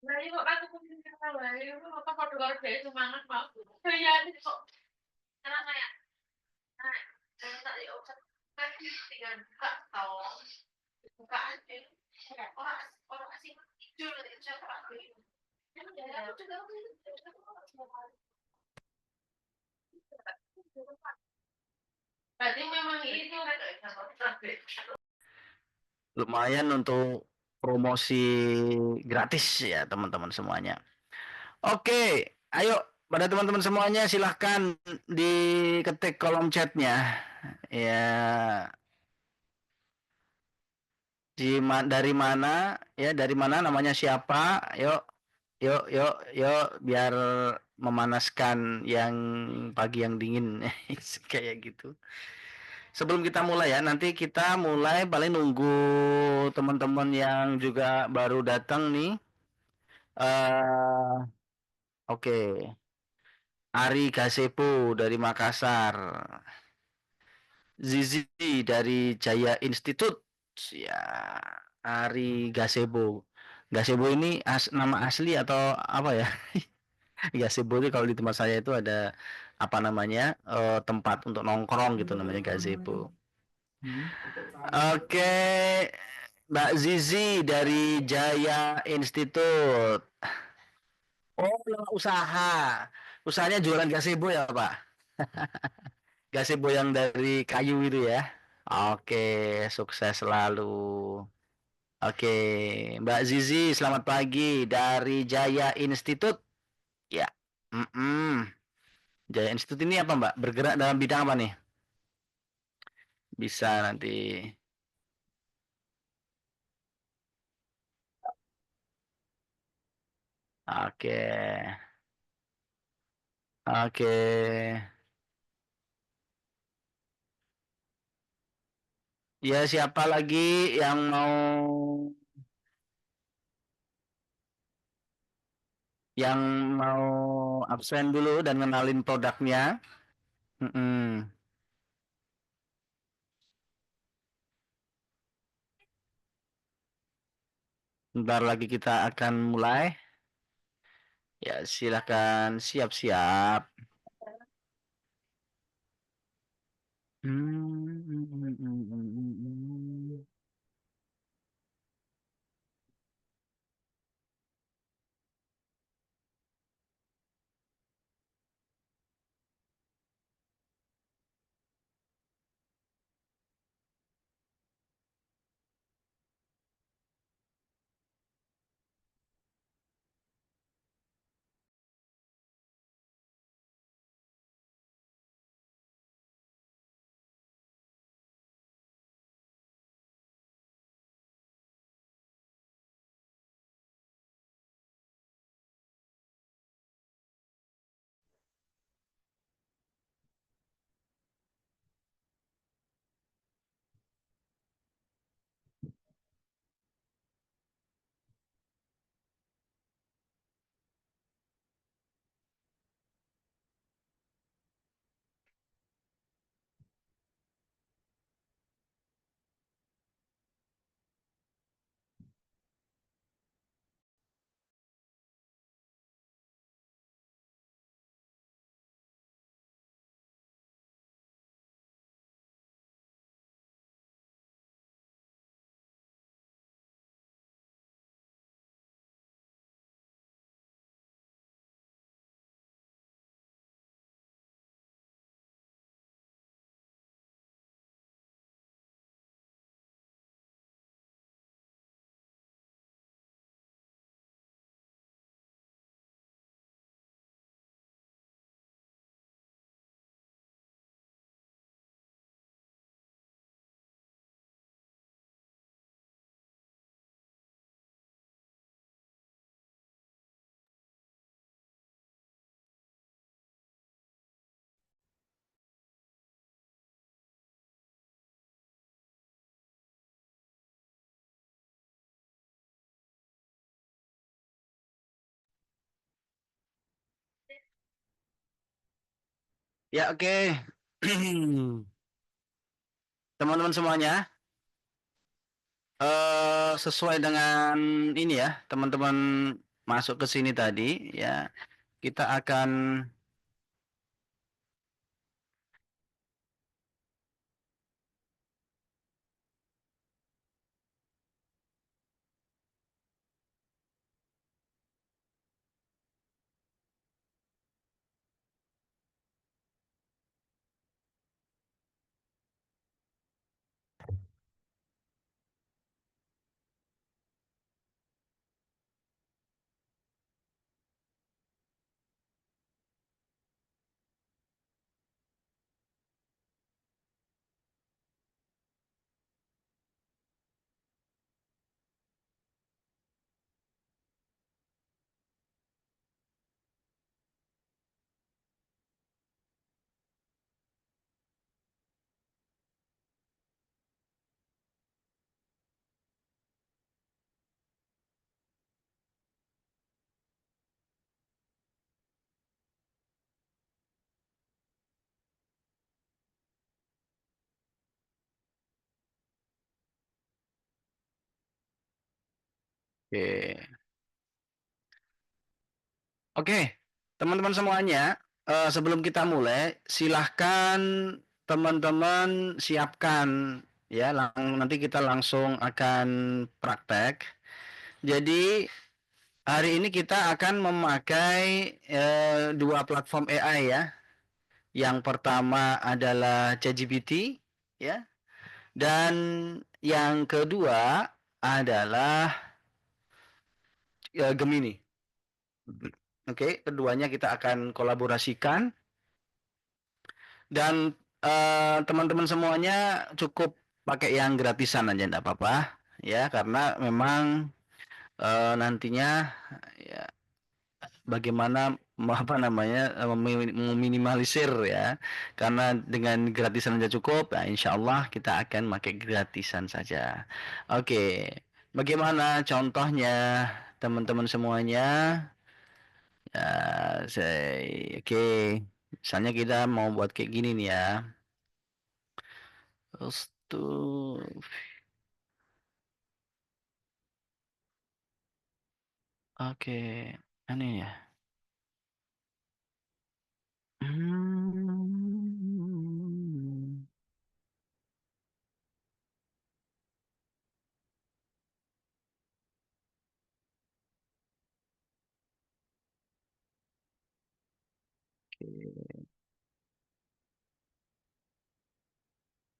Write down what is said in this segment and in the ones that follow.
Lah iya kok aku kumpulin wae, iku kok padha karo dhek semangat mau. Kayane kok karena kayak nah, tak yo kan tinggal buka tau. Buka aja. Orang orang asing tidur nanti siapa aku ini. Ya, aku juga berarti memang itu Lumayan untuk promosi gratis ya teman-teman semuanya. Oke, ayo pada teman-teman semuanya silahkan diketik kolom chatnya ya dari mana ya dari mana namanya siapa yuk yuk yuk yuk biar memanaskan yang pagi yang dingin kayak gitu. Sebelum kita mulai ya, nanti kita mulai paling nunggu teman-teman yang juga baru datang nih. Oke, Ari Gasepo dari Makassar, Zizi dari Jaya Institute, ya, Ari Gasebo. Gasebo ini nama asli atau apa ya? Gazebo itu kalau di tempat saya itu ada apa namanya tempat untuk nongkrong gitu namanya gazebo. Oke, Mbak Zizi dari Jaya Institute. Oh, usaha. Usahanya jualan gazebo ya, Pak? Gazebo yang dari kayu itu ya. Oke, sukses selalu. Oke, Mbak Zizi, selamat pagi dari Jaya Institute. Ya. Mm-mm. Jaya Institute ini apa, Mbak? Bergerak dalam bidang apa nih? Bisa nanti. Oke. Oke. Ya, siapa lagi yang yang mau absen dulu dan kenalin produknya? Mm-mm. Bentar lagi kita akan mulai. Ya, silakan siap-siap. Ya, oke. Teman-teman semuanya, sesuai dengan ini ya, teman-teman masuk ke sini tadi ya, kita akan oke. Oke, teman-teman semuanya, sebelum kita mulai, silahkan teman-teman siapkan ya, nanti kita langsung akan praktek. Jadi hari ini kita akan memakai dua platform AI ya. Yang pertama adalah ChatGPT ya, dan yang kedua adalah Gemini. Oke, keduanya kita akan kolaborasikan. Dan teman-teman semuanya cukup pakai yang gratisan aja enggak apa-apa ya, karena memang nantinya ya bagaimana apa namanya meminimalisir ya, karena dengan gratisan aja cukup ya, insya Allah kita akan pakai gratisan saja. Oke, bagaimana contohnya teman-teman semuanya? Ya, oke, misalnya kita mau buat kayak gini nih ya. Terus tuh, oke, ini ya. Hmm, oke,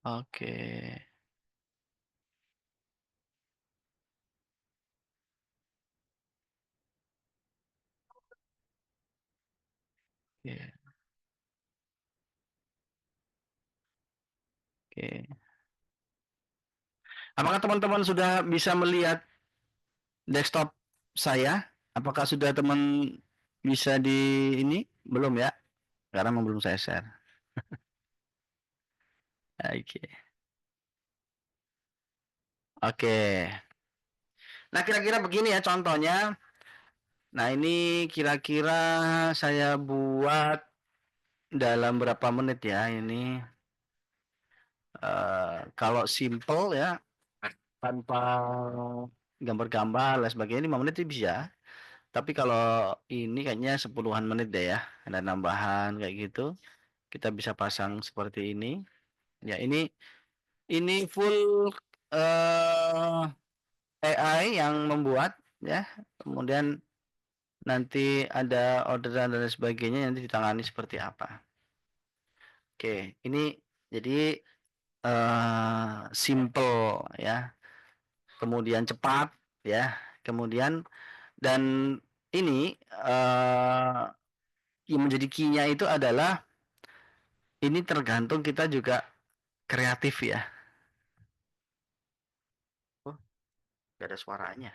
oke, oke. Apakah teman-teman sudah bisa melihat desktop saya? Apakah sudah teman bisa di ini? Belum ya? Karena memang belum saya share. Oke. Oke. Nah, kira-kira begini ya contohnya. Nah, ini kira-kira saya buat dalam berapa menit ya ini? Kalau simple ya, tanpa gambar-gambar dan sebagainya 5 menit sih bisa. Tapi kalau ini kayaknya sepuluhan menit deh ya. Ada nambahan kayak gitu. Kita bisa pasang seperti ini. Ya, ini full AI yang membuat ya. Kemudian nanti ada orderan dan sebagainya nanti ditangani seperti apa. Oke, ini jadi simple ya. Kemudian cepat ya. Kemudian dan ini yang menjadi key-nya itu adalah ini tergantung kita juga kreatif ya. Oh, gak ada suaranya.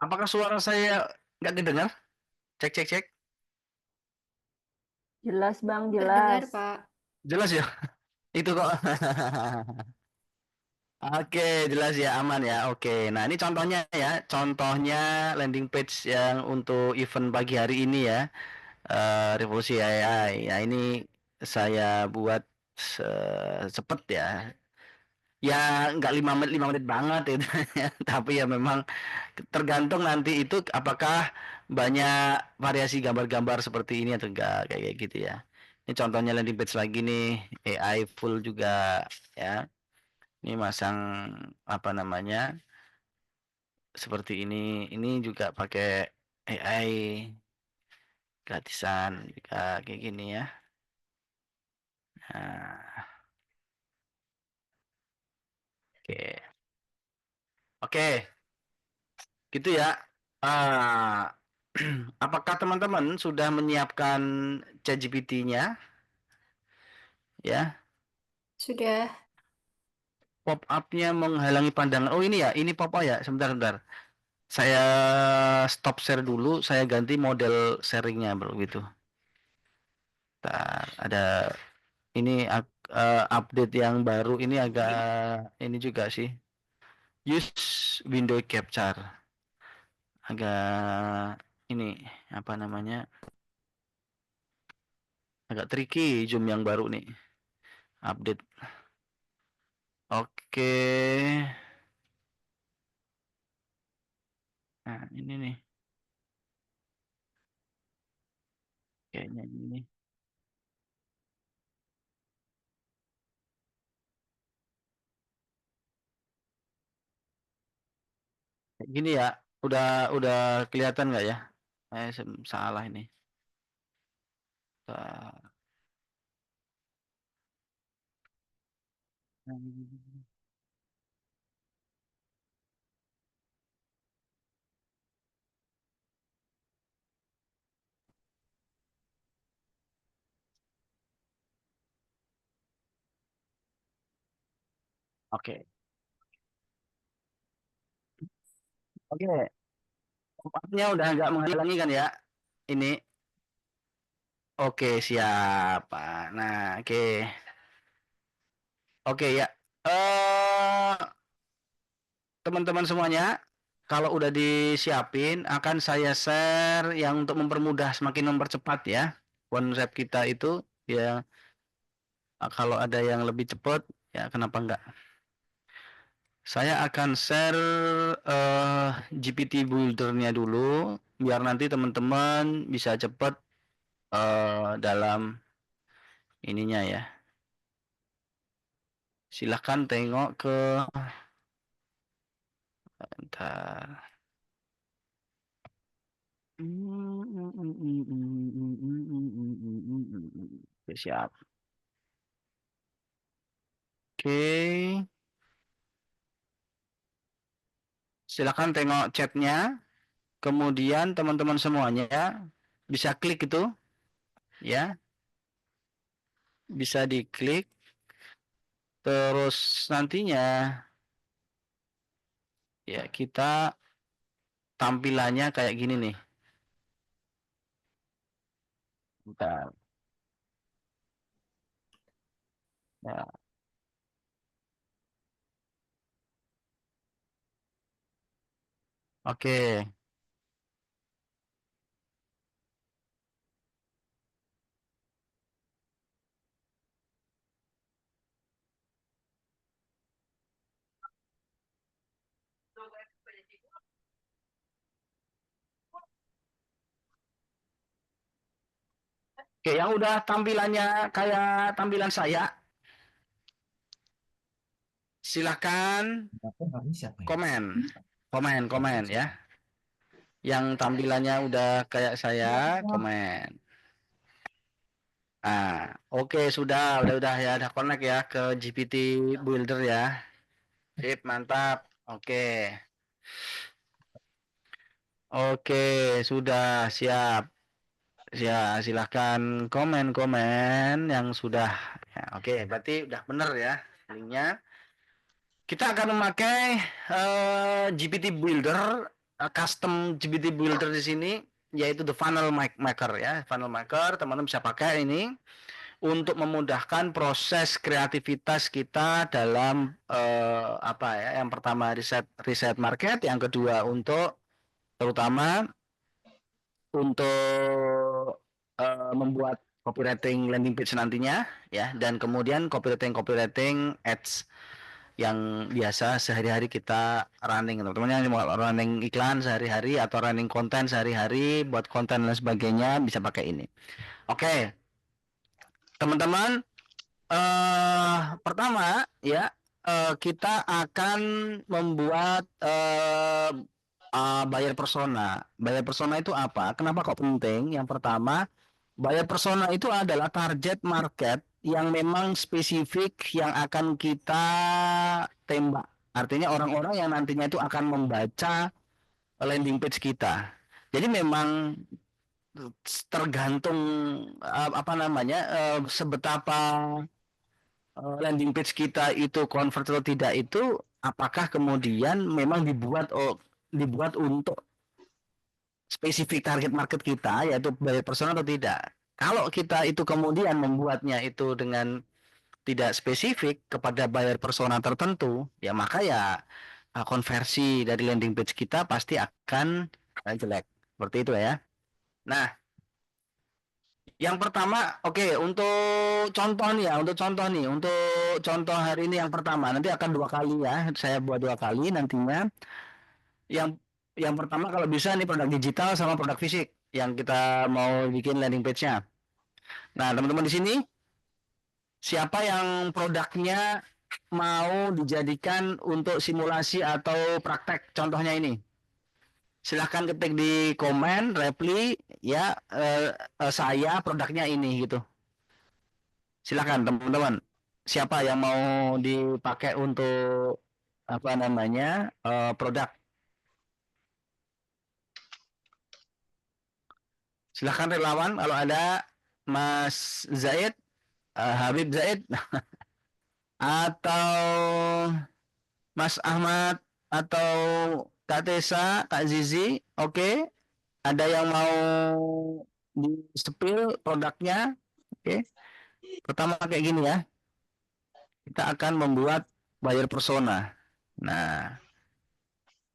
Apakah suara saya nggak kedengar? Cek cek cek. Jelas Bang, Terdengar, jelas. Pak. Jelas ya? Itu kok. Oke, jelas ya, aman ya. Oke. Nah, ini contohnya ya. Contohnya landing page yang untuk event pagi hari ini ya. Revolusi AI. Ya, ini saya buat cepet ya. Ya nggak 5 menit banget itu, tapi ya memang tergantung nanti itu apakah banyak variasi gambar-gambar seperti ini atau enggak kayak gitu ya. Ini contohnya landing page lagi nih, AI full juga ya. Ini masang apa namanya seperti ini. Ini juga pakai AI gratisan juga kayak gini ya. Nah, oke. Oke, gitu ya. Ah, apakah teman-teman sudah menyiapkan ChatGPT-nya? Ya, Sudah. pop up-nya menghalangi pandangan. Oh ini ya, ini pop up ya. Sebentar, sebentar. Saya stop share dulu. Saya ganti model sharingnya, bro. Gitu. Bentar, ada ini update yang baru ini agak ini juga sih. Use window capture. Agak ini apa namanya? Agak tricky Zoom yang baru nih. Update. Oke. Nah, ini nih. Kayaknya ini nih. Gini ya. Udah kelihatan nggak ya? Salah ini. Bentar. Oke. Oke. Tempatnya udah nggak menghalangi kan ya? Ini. Oke, siap, Pak. Nah, oke. Oke ya. Teman-teman semuanya, kalau udah disiapin, akan saya share yang untuk mempermudah, semakin mempercepat ya. Konsep kita itu, ya kalau ada yang lebih cepat, ya kenapa enggak. Saya akan share GPT Builder-nya dulu, biar nanti teman-teman bisa cepat dalam ininya ya. Silahkan tengok ke, bentar. Oke, siap. Oke, silakan tengok chatnya. Kemudian teman-teman semuanya bisa klik itu, ya, bisa diklik. Terus nantinya ya kita tampilannya kayak gini nih. Bentar. Ya, oke. Oke, yang udah tampilannya kayak tampilan saya, silahkan komen, komen ya. Yang tampilannya udah kayak saya, komen. Ah, oke udah ya, udah connect ya ke GPT Builder ya. Sip, mantap. Oke. Oke, sudah siap. Ya, silahkan komen-komen yang sudah. Ya, oke, berarti udah bener ya linknya. Kita akan memakai GPT Builder, custom GPT Builder di sini, yaitu the Funnel Maker ya. Funnel Maker, teman-teman bisa pakai ini untuk memudahkan proses kreativitas kita dalam apa ya? Yang pertama riset market, yang kedua untuk terutama untuk membuat copywriting landing page nantinya ya, dan kemudian copywriting ads yang biasa sehari-hari kita running, teman-teman yang mau running iklan sehari-hari atau running konten sehari-hari buat konten dan sebagainya bisa pakai ini. Oke, teman-teman, pertama ya, kita akan membuat buyer persona. Buyer persona itu apa? Kenapa kok penting? Yang pertama, buyer persona itu adalah target market yang memang spesifik yang akan kita tembak. Artinya orang-orang yang nantinya itu akan membaca landing page kita. Jadi memang tergantung apa namanya, sebetapa landing page kita itu convert atau tidak, itu apakah kemudian memang dibuat untuk spesifik target market kita yaitu buyer persona atau tidak. Kalau kita itu kemudian membuatnya itu dengan tidak spesifik kepada buyer persona tertentu, ya maka ya konversi dari landing page kita pasti akan jelek. Seperti itu ya. Nah, yang pertama, oke, untuk contoh hari ini yang pertama, nanti akan 2 kali ya, saya buat 2 kali nantinya. Yang yang pertama kalau bisa nih produk digital sama produk fisik yang kita mau bikin landing page-nya. Nah, teman-teman di sini siapa yang produknya mau dijadikan untuk simulasi atau praktek contohnya ini? Silahkan ketik di komen, reply ya, saya produknya ini gitu. Silahkan teman-teman. Siapa yang mau dipakai untuk apa namanya, produk? Silahkan relawan kalau ada, Mas Zaid, Habib Zaid, atau Mas Ahmad, atau Kak Tesa, Kak Zizi. Oke, ada yang mau di spill produknya? Oke, pertama kayak gini ya, kita akan membuat buyer persona. Nah,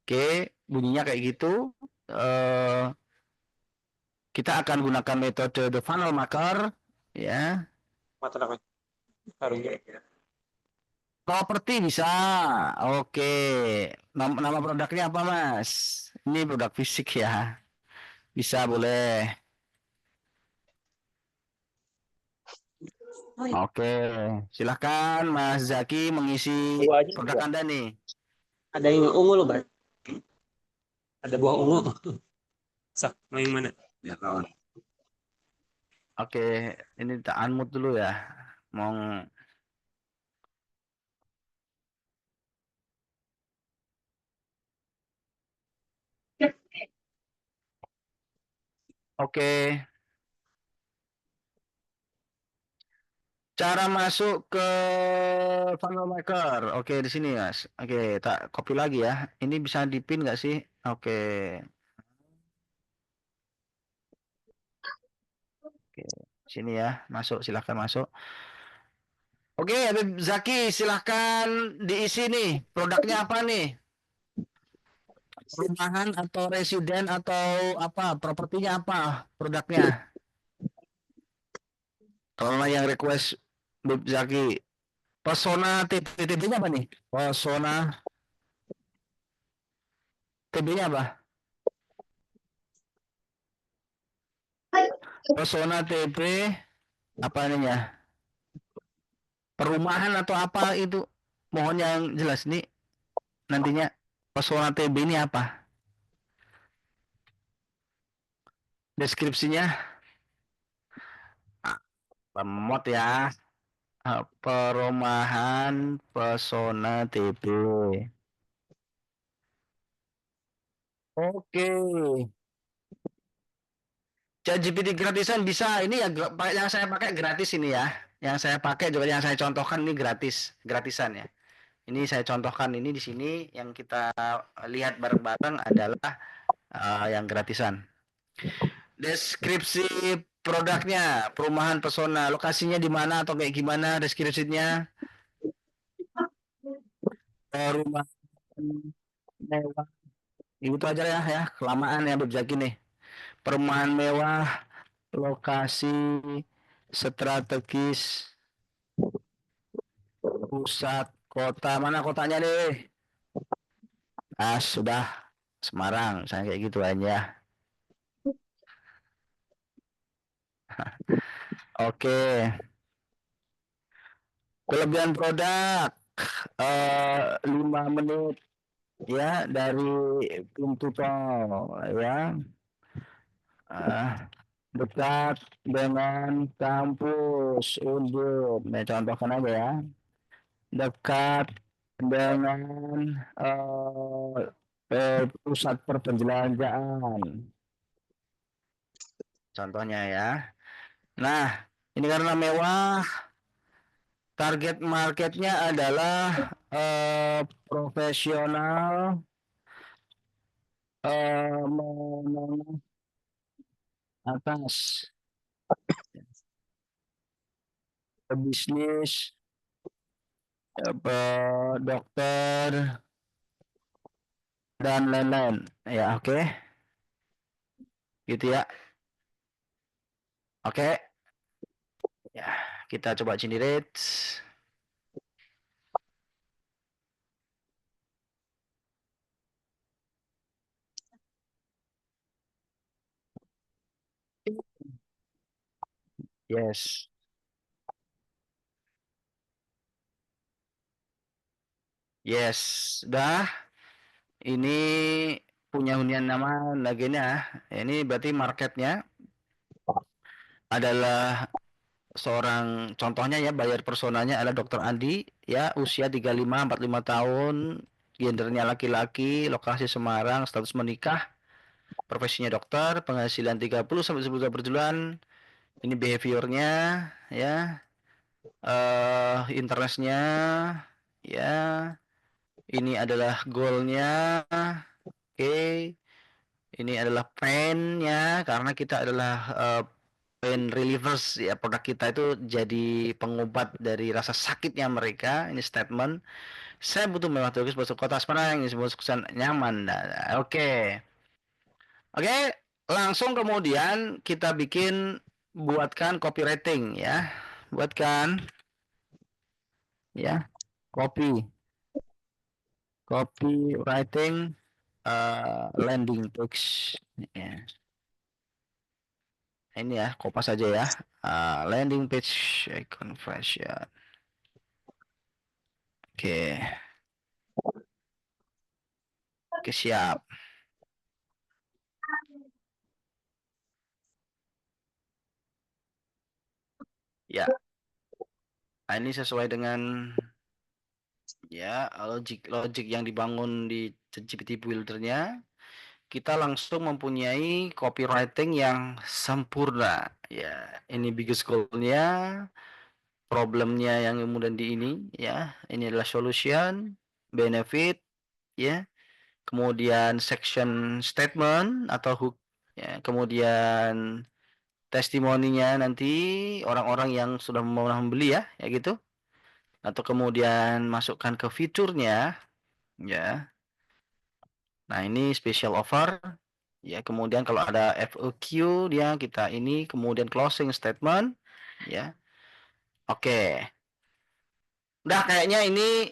oke, bunyinya kayak gitu. eh kita akan gunakan metode the funnel marker ya. Mata apa? Harusnya. Properti bisa. Oke. Nama produknya apa, Mas? Ini produk fisik ya. Bisa, boleh. Oke. Silahkan Mas Zaki mengisi Ungu aja produk juga. Anda nih. Ada yang ungu loh, Bang. Ada buah ungu. Sak, mau yang mana? Ya, kawan. Oke, ini tak unmute dulu ya. Mau Oke. Cara masuk ke funnel maker. Oke, di sini, Mas. Oke, tak copy lagi ya. Ini bisa dipin nggak sih? Oke. Oke, sini ya. Masuk, silahkan masuk. Oke, Habib Zaki, silahkan diisi nih. Produknya apa nih? Perumahan atau residen atau apa? Propertinya apa produknya? Kalau yang request Habib Zaki. Pesona TB-nya apa nih? Pesona TB-nya apa? Pesona TB apa ininya? Perumahan atau apa itu? Mohon yang jelas nih nantinya. Pesona TB ini apa? Deskripsinya lemot ya. Perumahan Pesona TB. Oke. ChatGPT gratisan bisa. Ini ya yang saya pakai gratis ini ya. Yang saya pakai juga yang saya contohkan ini gratisan ya. Ini saya contohkan ini di sini yang kita lihat bareng-bareng adalah yang gratisan. Deskripsi produknya, perumahan Pesona, lokasinya di mana atau kayak gimana deskripsinya? Rumah mewah. Itu aja ya, kelamaan ya Beb Zaki nih. Perumahan mewah, lokasi strategis pusat kota. Mana kotanya nih? Sudah Semarang, saya kayak gitu aja. Oke, kelebihan produk 5 menit ya dari pintu tol ya. Dekat dengan kampus Undip. Nah, contohkan aja ya. Dekat dengan pusat perbelanjaan. Contohnya ya. Nah, ini karena mewah, target marketnya adalah profesional, menengah atas, bisnis, dokter, dan lain-lain. Ya, oke. Gitu ya. Oke. Ya, kita coba generate. Yes. Yes, sudah. Ini punya hunian nama laginya. Ini berarti marketnya adalah seorang, contohnya ya, buyer personanya adalah Dokter Andi ya, usia 35-45 tahun, gendernya laki-laki, lokasi Semarang, status menikah, profesinya dokter, penghasilan 30 sampai 10 juta per bulan. Ini behaviornya ya, interestnya ya, ini adalah goalnya. Oke, ini adalah pain-nya karena kita adalah pain relievers ya, produk kita itu jadi pengobat dari rasa sakitnya mereka. Ini statement. Saya butuh mewah turis masuk kota Semarang ini sebuah kesan nyaman. Nah, oke. Oke, langsung kemudian kita buatkan copywriting ya. Buatkan ya, copywriting landing page ya. Ini ya, kopas saja ya. Landing page conversion. Oke. Oke, siap. Ya. Nah, ini sesuai dengan ya logik yang dibangun di GPT Builder-nya. Kita langsung mempunyai copywriting yang sempurna. Ya, ini biggest goal-nya, problemnya yang kemudian di ini ya. Ini adalah solution, benefit ya. Kemudian section statement atau hook ya. Kemudian testimoninya nanti orang-orang yang sudah mau membeli ya, ya gitu. Atau kemudian masukkan ke fiturnya ya. Nah, ini special offer ya. Kemudian kalau ada FAQ dia kita ini, kemudian closing statement ya. Oke. Udah kayaknya ini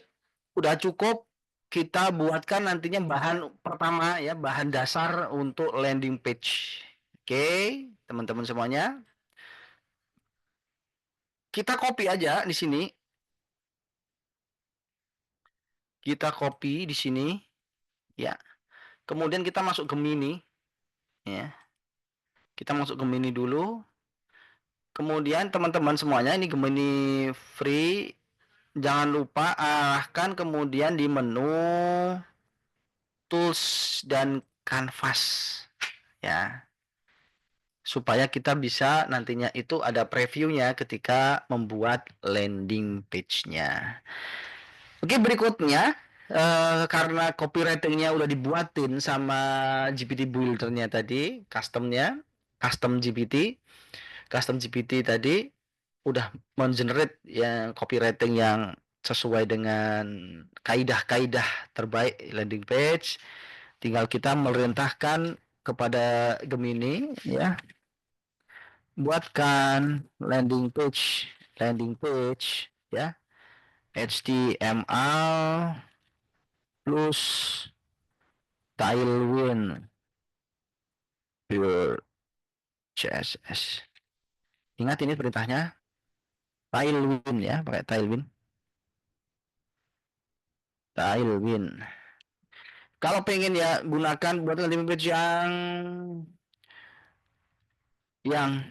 udah cukup. Kita buatkan nantinya bahan pertama ya, bahan dasar untuk landing page. Oke, teman-teman semuanya. Kita copy aja di sini. Kita copy di sini ya. Kemudian kita masuk ke mini ya. Kita masuk ke mini dulu. Kemudian teman-teman semuanya, ini Gemini free. Jangan lupa arahkan kemudian di menu tools dan canvas ya. Supaya kita bisa nantinya itu ada previewnya ketika membuat landing page-nya. Oke, berikutnya karena copywriting-nya udah dibuatin sama GPT Builder-nya tadi, custom GPT. Custom GPT tadi udah mengenerate ya copywriting yang sesuai dengan kaidah-kaidah terbaik landing page. Tinggal kita merintahkan kepada Gemini ya. buatkan landing page ya, HTML plus Tailwind pure CSS. Ingat ini perintahnya Tailwind ya, pakai Tailwind. Kalau pengen ya gunakan buat landing page yang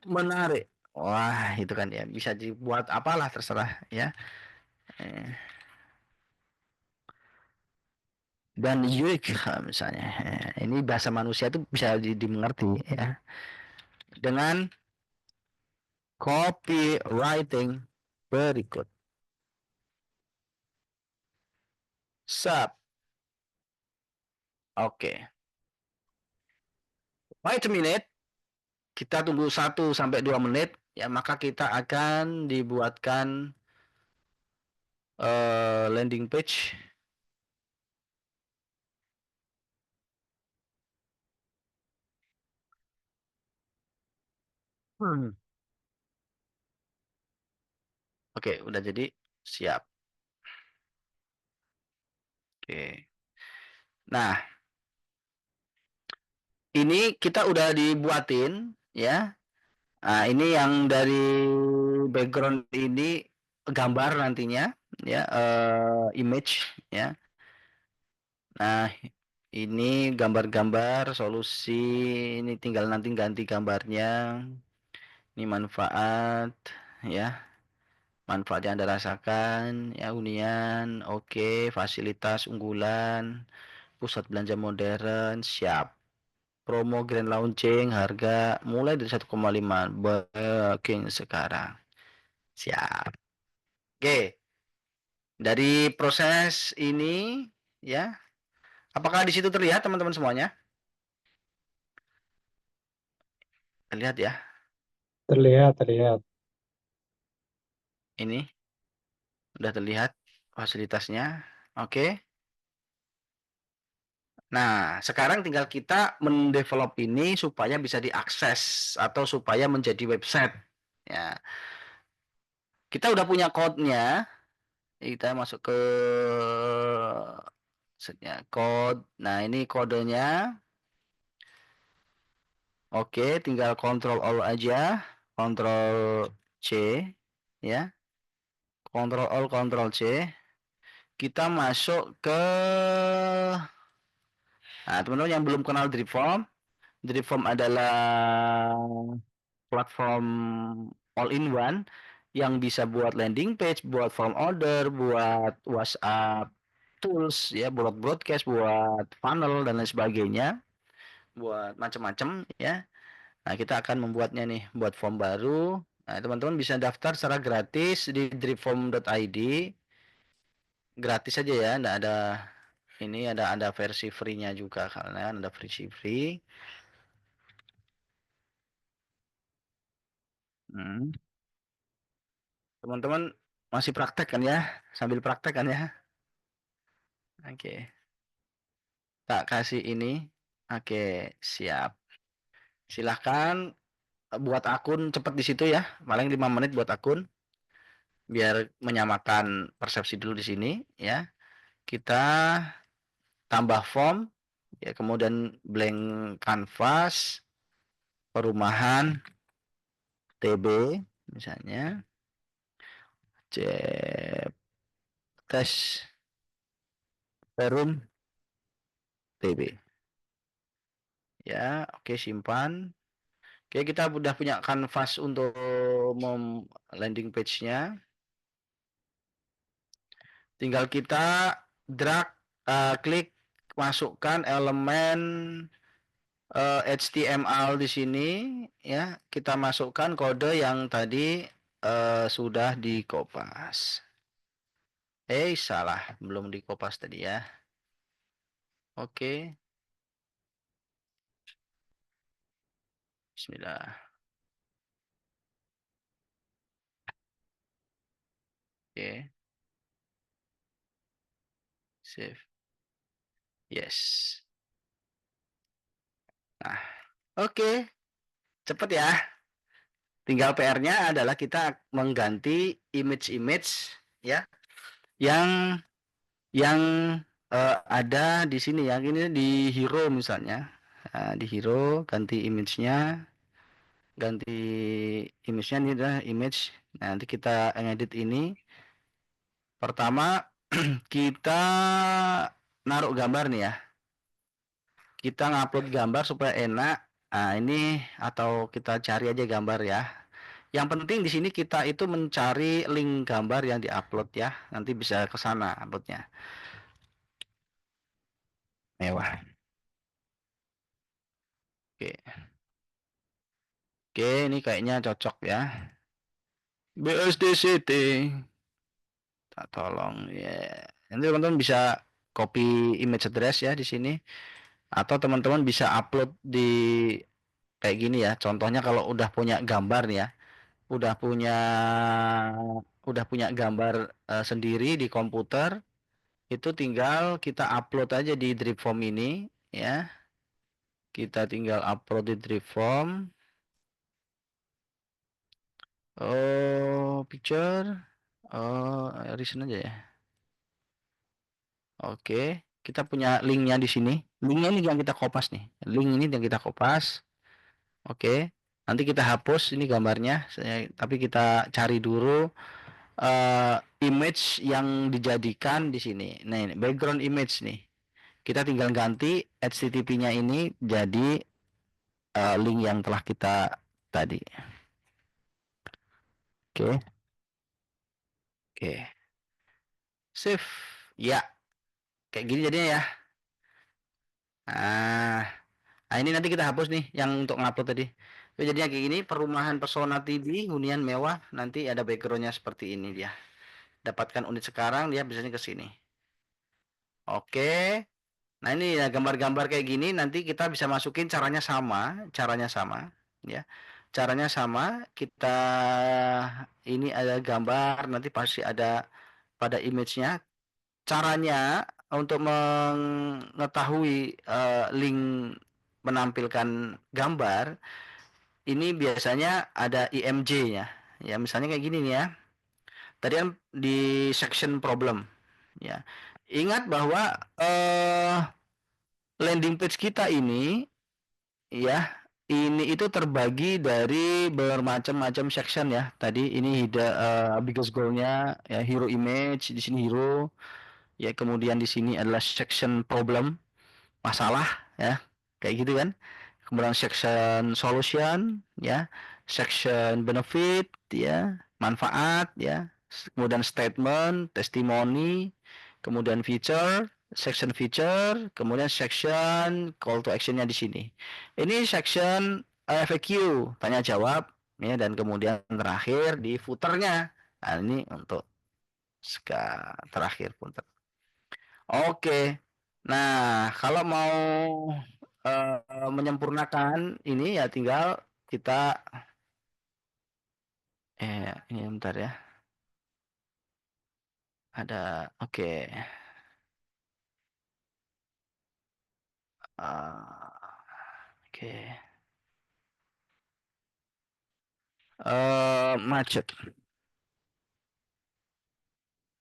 menarik. Wah, itu kan ya bisa dibuat apalah terserah ya. Eh, Dan unique misalnya. Ini bahasa manusia itu bisa dimengerti ya. Dengan copywriting berikut. Sub. Oke. Wait a minute. Kita tunggu 1 sampai 2 menit ya, maka kita akan dibuatkan landing page. Oke, udah jadi, siap. Oke. Nah, ini kita udah dibuatin ya. Nah, ini yang dari background ini gambar nantinya ya, image ya. Nah, ini gambar-gambar solusi, ini tinggal nanti ganti gambarnya. Ini manfaat ya. Manfaat yang Anda rasakan ya, hunian, oke, fasilitas unggulan, pusat belanja modern, siap. Promo grand launching harga mulai dari 1,5 booking sekarang. Siap. Oke. Dari proses ini ya, apakah di situ terlihat teman-teman semuanya? Terlihat ya. Terlihat, terlihat. Ini udah terlihat fasilitasnya. Oke. Nah, sekarang tinggal kita mendevelop ini supaya bisa diakses atau supaya menjadi website. Ya, kita udah punya code-nya. Kita masuk ke code. Nah, ini kodenya. Oke, tinggal Ctrl Alt aja. Ctrl C ya. Ctrl Alt Ctrl C. Kita masuk ke, nah, teman-teman yang belum kenal Dripform adalah platform all in one yang bisa buat landing page, buat form order, buat WhatsApp tools ya, buat broadcast, buat funnel dan lain sebagainya, buat macam-macam ya. Nah, kita akan membuatnya nih, buat form baru. Nah, teman-teman bisa daftar secara gratis di dripform.id. Gratis aja ya, enggak ada ini, ada versi free-nya juga, karena ada versi free. Hmm. Teman-teman masih praktek kan ya? Sambil praktek kan ya? Oke. Tak kasih ini. Oke, siap. Silahkan buat akun cepet di situ ya. Paling 5 menit buat akun. Biar menyamakan persepsi dulu di sini ya. Kita tambah form ya, kemudian blank canvas, perumahan, TB misalnya. Cep tes perum TB. Ya, oke, simpan. Oke, kita udah punya kanvas untuk landing page-nya. Tinggal kita drag, klik, masukkan elemen HTML di sini ya. Kita masukkan kode yang tadi sudah dikopas. Salah, belum dikopas tadi ya. Oke. Bismillah. Oke. Save. Yes. Nah, oke. Cepet ya. Tinggal PR-nya adalah kita mengganti image-image ya yang yang ada di sini ya. Ini di hero misalnya. Nah, di hero ganti image-nya, ini adalah image. Nah, nanti kita ngedit ini. Pertama kita naruh gambar nih ya. Kita ngupload gambar supaya enak. Nah, ini atau kita cari aja gambar ya. Yang penting di sini kita itu mencari link gambar yang diupload ya. Nanti bisa ke sana uploadnya. Mewah. Oke. Oke, ini kayaknya cocok ya. BSD City. Tak tolong ya. Nanti teman-teman bisa copy image address ya di sini. Atau teman-teman bisa upload di kayak gini ya. Contohnya kalau udah punya gambar nih ya. Udah punya gambar sendiri di komputer. Itu tinggal kita upload aja di Dripform ini ya. Kita tinggal upload di Dripform. Oh, picture. Oh, recent aja ya. Oke, kita punya linknya di sini. Linknya ini yang kita kopas nih. Link ini yang kita kopas. Oke, nanti kita hapus ini gambarnya. Tapi kita cari dulu eh, image yang dijadikan di sini. Nah, ini background image nih. Kita tinggal ganti HTTP-nya ini jadi link yang telah kita tadi. Oke, oke. Save. Ya, kayak gini jadinya ya. Nah, ini nanti kita hapus nih yang untuk ngupload tadi. Oke, jadinya kayak gini, perumahan Pesona TV, hunian mewah, nanti ada backgroundnya seperti ini dia. Dapatkan unit sekarang, dia biasanya ke sini. Oke, nah ini ya gambar-gambar kayak gini, nanti kita bisa masukin caranya sama, ya. Caranya sama, kita ini ada gambar, nanti pasti ada pada image-nya. Caranya untuk mengetahui link menampilkan gambar ini biasanya ada IMJ-nya. Ya, misalnya kayak gini nih ya. Tadi kan di section problem ya. Ingat bahwa landing page kita ini ya, ini itu terbagi dari bermacam-macam section ya. Tadi ini biggest goal-nya ya hero image, di sini hero. Ya, kemudian di sini adalah section problem, masalah ya. Kayak gitu kan. Kemudian section solution ya, section benefit ya, manfaat ya, kemudian statement, testimoni, kemudian feature, kemudian section call to actionnya di sini. Ini section FAQ, tanya jawab ya, dan kemudian terakhir di footernya. Nah, ini untuk terakhir footer. Oke. Nah, kalau mau menyempurnakan ini ya tinggal kita ini bentar ya. Ada oke. Oke. Macet.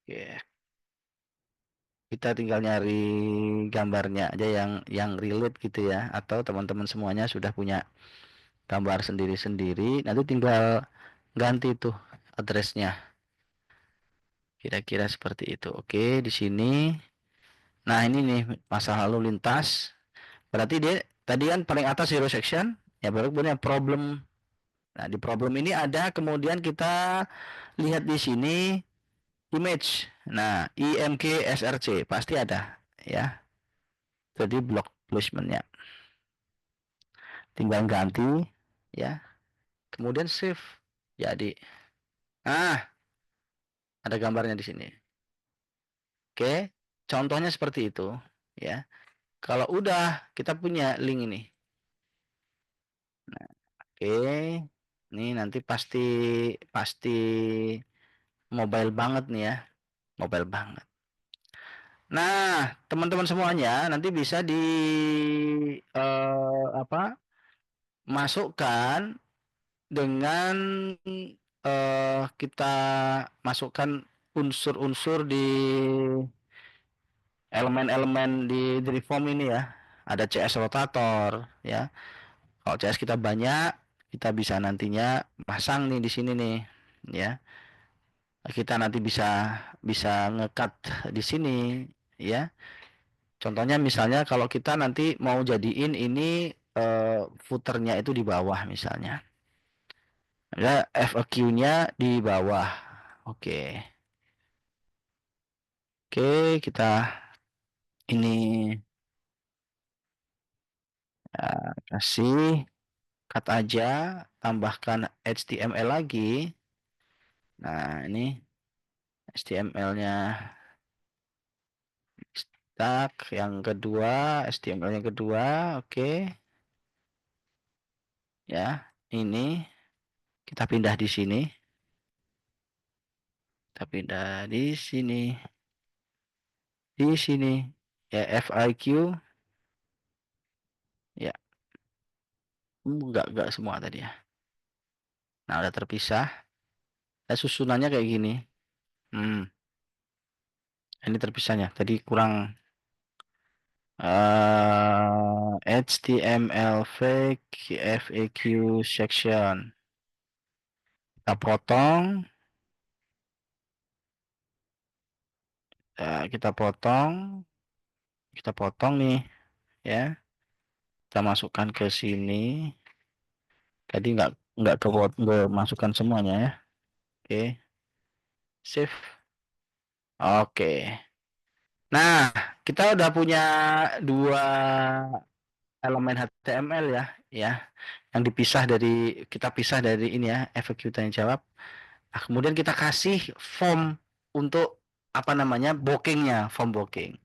Oke. Kita tinggal nyari gambarnya aja yang relate gitu ya, atau teman-teman semuanya sudah punya gambar sendiri-sendiri, nanti tinggal ganti tuh addressnya. Kira-kira seperti itu. Oke, di sini. Nah, ini nih masalah lalu lintas. Berarti dia tadi kan paling atas zero section, ya baru kemudian problem. Nah, di problem ini ada, kemudian kita lihat di sini image. Nah, IMG SRC pasti ada ya. Jadi block placementnya. Tinggal ganti ya. Kemudian save. Jadi, ada gambarnya di sini. Oke, contohnya seperti itu ya. Kalau udah kita punya link ini. Nah, oke. Ini nanti pasti pasti mobile banget nih ya. Mobile banget. Nah, teman-teman semuanya nanti bisa di apa? Masukkan dengan kita masukkan unsur-unsur di elemen-elemen di form ini ya. Ada CS rotator ya. Kalau CS kita banyak, kita bisa nantinya pasang nih di sini nih ya. Kita nanti bisa bisa ngekat di sini ya. Contohnya misalnya kalau kita nanti mau jadiin ini footernya itu di bawah misalnya. Ya, FAQ-nya di bawah. Oke. Oke, kita ini kasih cut aja, tambahkan HTML lagi. Nah, ini HTML-nya stuck. Yang kedua, HTML yang kedua, oke. Ya, ini kita pindah di sini. Kita pindah di sini. Di sini. Ya, FIQ. Ya, enggak semua tadi ya. Nah, udah terpisah. Nah, susunannya kayak gini. Ini terpisahnya. Tadi kurang HTML fake FAQ section. Kita potong. Kita potong. Kita potong nih. Ya. Kita masukkan ke sini. Tadi nggak masukkan semuanya ya. Oke. Save. Oke. Nah, kita udah punya dua elemen HTML ya, ya, yang dipisah dari kita pisah dari ini ya, FAQ tanya jawab. Nah, kemudian kita kasih form untuk apa namanya bookingnya, form booking.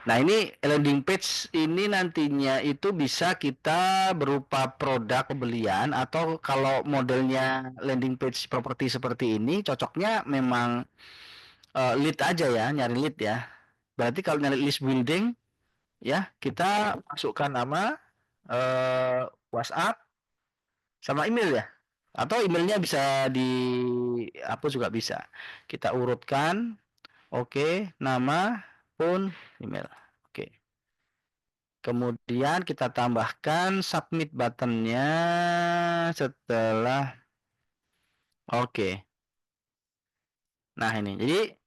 Nah ini landing page ini nantinya itu bisa kita berupa produk pembelian atau kalau modelnya landing page properti seperti ini cocoknya memang lead aja ya, nyari lead ya. Berarti kalau nyari list building ya kita masukkan nama WhatsApp sama email ya. Atau emailnya bisa di apa juga bisa. Kita urutkan, oke, nama, pun, email. Oke. Kemudian kita tambahkan submit buttonnya setelah oke. Nah ini, jadi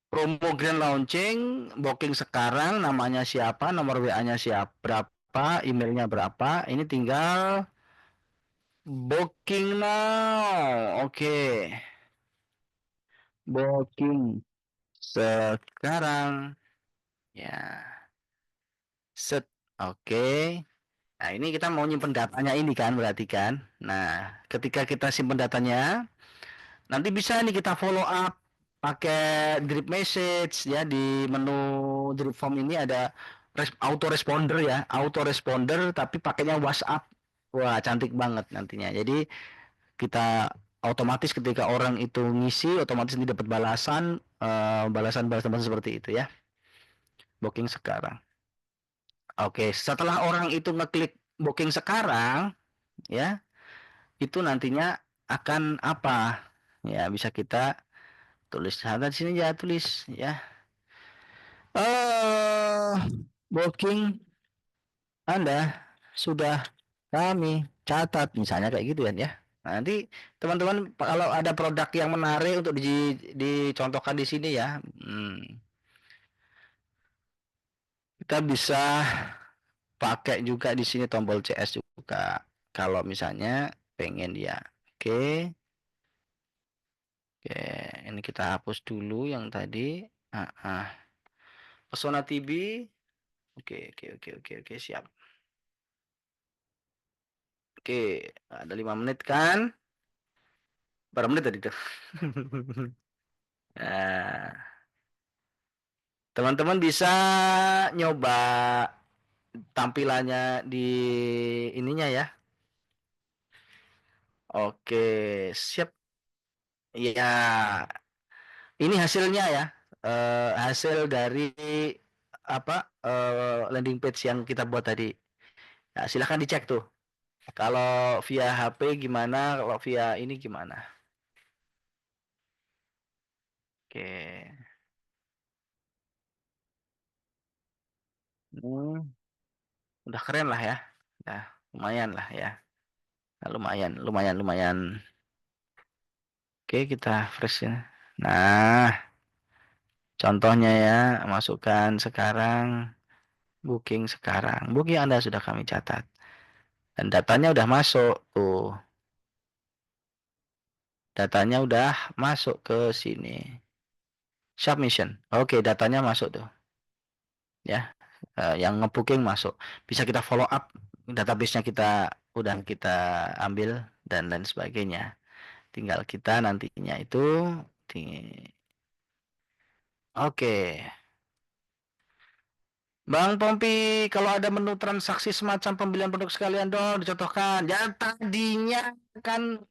promo grand launching, booking sekarang, namanya siapa, nomor WA-nya siapa, berapa, emailnya berapa, ini tinggal booking now. Oke. Booking sekarang. Ya. Set. Oke. Nah, ini kita mau nyimpen datanya ini kan berarti kan. Nah, ketika kita simpen datanya, nanti bisa nih kita follow up pakai drip message ya di menu drip form ini ada auto responder ya, auto responder tapi pakainya WhatsApp. Wah, cantik banget nantinya. Jadi kita otomatis ketika orang itu ngisi otomatis nanti dapat balasan balasan seperti itu ya. Booking sekarang. Oke, setelah orang itu ngeklik booking sekarang ya, itu nantinya akan apa? Ya, bisa kita tulis di sini ya, tulis ya. Booking Anda sudah kami catat misalnya kayak gitu kan ya. Nah, nanti teman-teman kalau ada produk yang menarik untuk dicontohkan di sini ya, kita bisa pakai juga di sini tombol CS juga. Kalau misalnya pengen ya. Oke. Oke, ini kita hapus dulu yang tadi. Pesona TV. Oke, siap. Oke, ada 5 menit kan? Berapa menit tadi tuh? Nah, teman-teman bisa nyoba tampilannya di ininya ya. Oke, siap. Iya, ini hasilnya ya. Hasil dari apa landing page yang kita buat tadi. Nah, silahkan dicek tuh. Kalau via HP gimana? Kalau via ini gimana? Oke. Hmm, udah keren lah ya. Udah lumayan lah ya. Nah, lumayan, lumayan, lumayan. Oke, kita fresh ya. Nah, contohnya ya, masukkan sekarang, booking sekarang. Booking Anda sudah kami catat. Dan datanya udah masuk tuh. Datanya udah masuk ke sini. Submission. Oke, datanya masuk tuh. Ya, yang ngebooking masuk. Bisa kita follow up, database-nya kita udah kita ambil dan lain sebagainya. Tinggal kita nantinya itu oke. Bang Pompi, kalau ada menu transaksi semacam pembelian produk sekalian dong, dicontohkan. Ya tadinya kan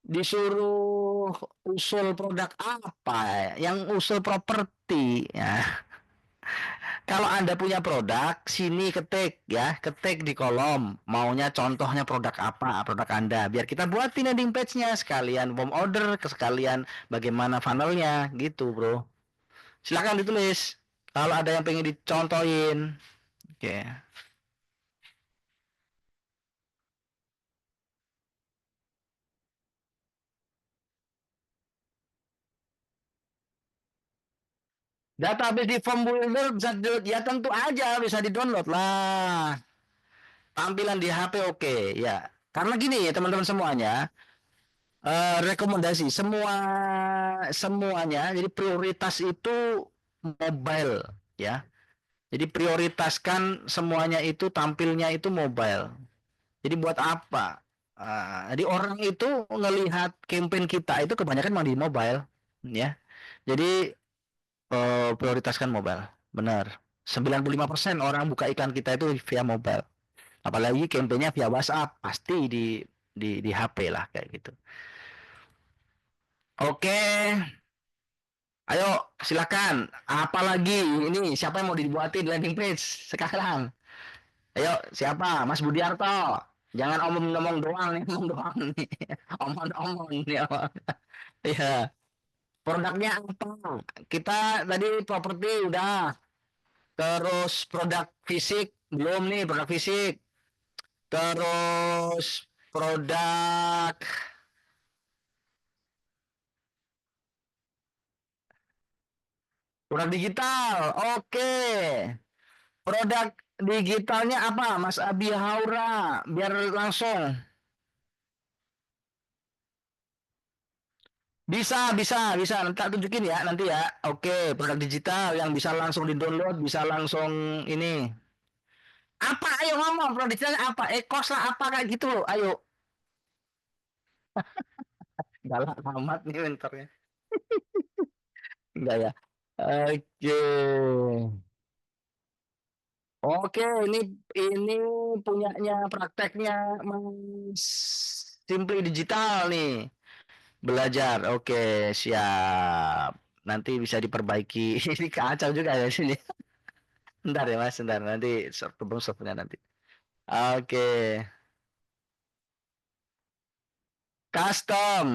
disuruh usul produk apa ya? Yang usul properti ya. Kalau Anda punya produk, sini ketik ya, ketik di kolom. Maunya contohnya produk apa, produk Anda. Biar kita buatin landing page-nya sekalian form order, sekalian bagaimana funnelnya, gitu bro. Silakan ditulis. Kalau ada yang pengen dicontohin. Oke. Database di form builder bisa ya tentu aja bisa di-download lah. Tampilan di HP oke ya. Karena gini ya teman-teman semuanya, rekomendasi semuanya jadi prioritas itu mobile ya. Jadi prioritaskan semuanya itu tampilnya itu mobile. Jadi buat apa? Jadi orang itu ngelihat campaign kita itu kebanyakan memang di mobile ya. Jadi prioritaskan mobile. Benar. 95% orang buka iklan kita itu via mobile. Apalagi campaignnya via WhatsApp, pasti di HP lah kayak gitu. Oke, ayo silakan. Apalagi ini siapa yang mau dibuatin landing page sekarang? Ayo siapa? Mas Budiarto. Jangan omong-omong doang nih, omong doang nih. Omong-omong nih. Iya. Produknya apa? Kita tadi properti udah. Terus produk fisik belum nih produk fisik. Terus produk produk digital. Oke. Produk digitalnya apa, Mas Abi Haura? Biar langsung. Bisa. Nanti tak tunjukin ya, nanti ya. Oke, produk digital yang bisa langsung di-download, bisa langsung ini. Apa? Ayo ngomong, produk digitalnya apa? Kos lah apa kayak gitu loh. Ayo. Galak amat nih mentornya. Enggak ya. Oke. Oke, ini punyanya prakteknya Mas Simply Digital nih. Belajar. Oke, siap. Nanti bisa diperbaiki. Ini kacau juga ya sini. Bentar ya Mas, bentar. Nanti ketemu softnya nanti. Oke. Custom.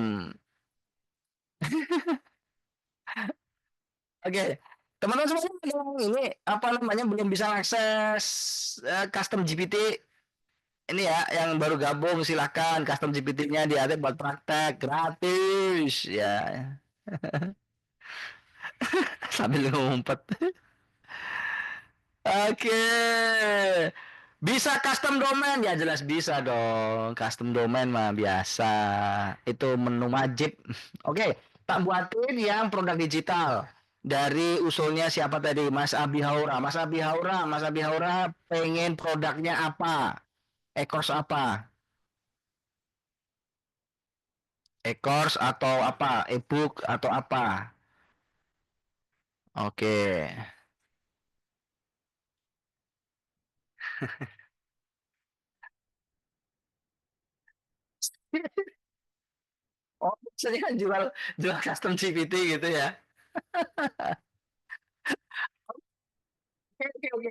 Oke. Teman-teman semua ada yang ini apa namanya belum bisa akses custom GPT ini ya yang baru gabung silakan custom GPT-nya diadek buat praktek gratis ya sambil ngumpet. Oke. Bisa custom domain ya jelas bisa dong. Custom domain mah biasa. Itu menu wajib. Oke, tak buatin yang produk digital. Dari usulnya siapa tadi? Mas Abi Haura. Mas Abi Haura pengen produknya apa? E-course apa? E-course atau apa? E-book atau apa? Oke. Oh, maksudnya kan jual jual custom GPT gitu ya. Oke, oke, oke.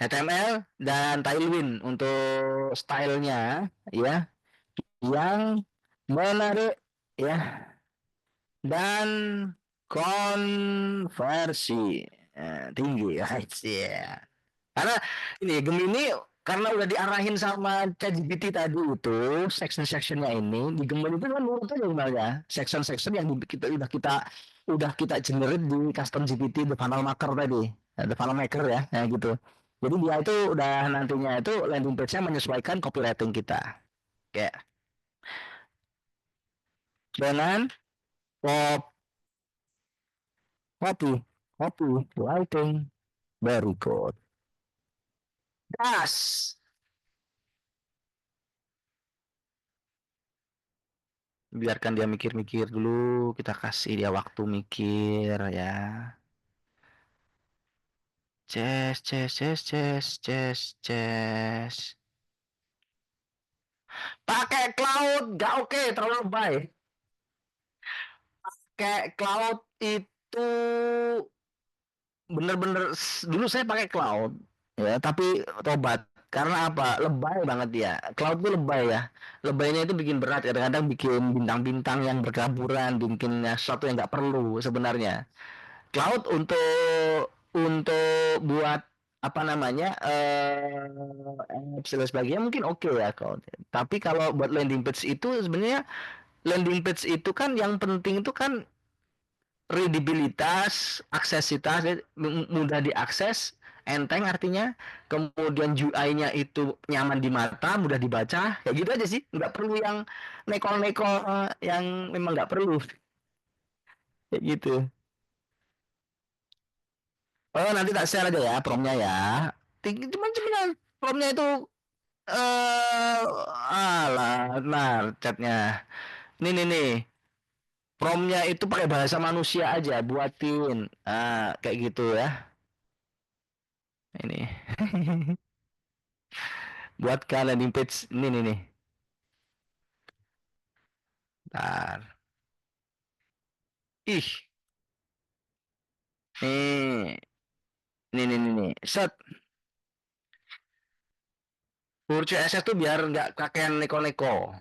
HTML dan Tailwind untuk stylenya ya yang menarik ya dan konversi tinggi guys ya. Karena ini Gemini karena udah diarahin sama ChatGPT tadi itu section-sectionnya ini di Gemini itu kan nurut aja sebenarnya section-section yang kita generate di custom GPT the funnel maker tadi the funnel maker ya gitu. Jadi dia itu udah nantinya itu landing page-nya menyesuaikan copywriting kita kayak dengan copywriting very good. Das. Biarkan dia mikir-mikir dulu, kita kasih dia waktu mikir ya. Ces. Pakai cloud, gak oke, terlalu lebay. Kayak cloud itu bener-bener dulu saya pakai cloud ya, tapi tobat karena apa? Lebay banget dia. Cloud itu lebay ya. Lebaynya itu bikin berat, kadang-kadang bikin bintang-bintang yang berkaburan, bikin sesuatu yang nggak perlu sebenarnya. Cloud untuk buat apa namanya apps dan sebagainya mungkin oke ya cloud. Tapi kalau buat landing page itu sebenarnya landing page itu kan yang penting itu kan readabilitas, aksesibilitas, mudah diakses, enteng artinya, kemudian UI-nya itu nyaman di mata, mudah dibaca, kayak gitu aja sih, nggak perlu yang neko-neko yang memang nggak perlu, kayak gitu. Oh nanti tak share aja ya promnya ya. Cuman promnya itu alah, nah chatnya. Nih. Promnya itu pakai bahasa manusia aja, buatin. Kayak gitu ya. Ini. Buatkan landing page ini nih. Bentar. Ih, nih. Nih. Set. Pure CSS tuh biar nggak kakek neko-neko.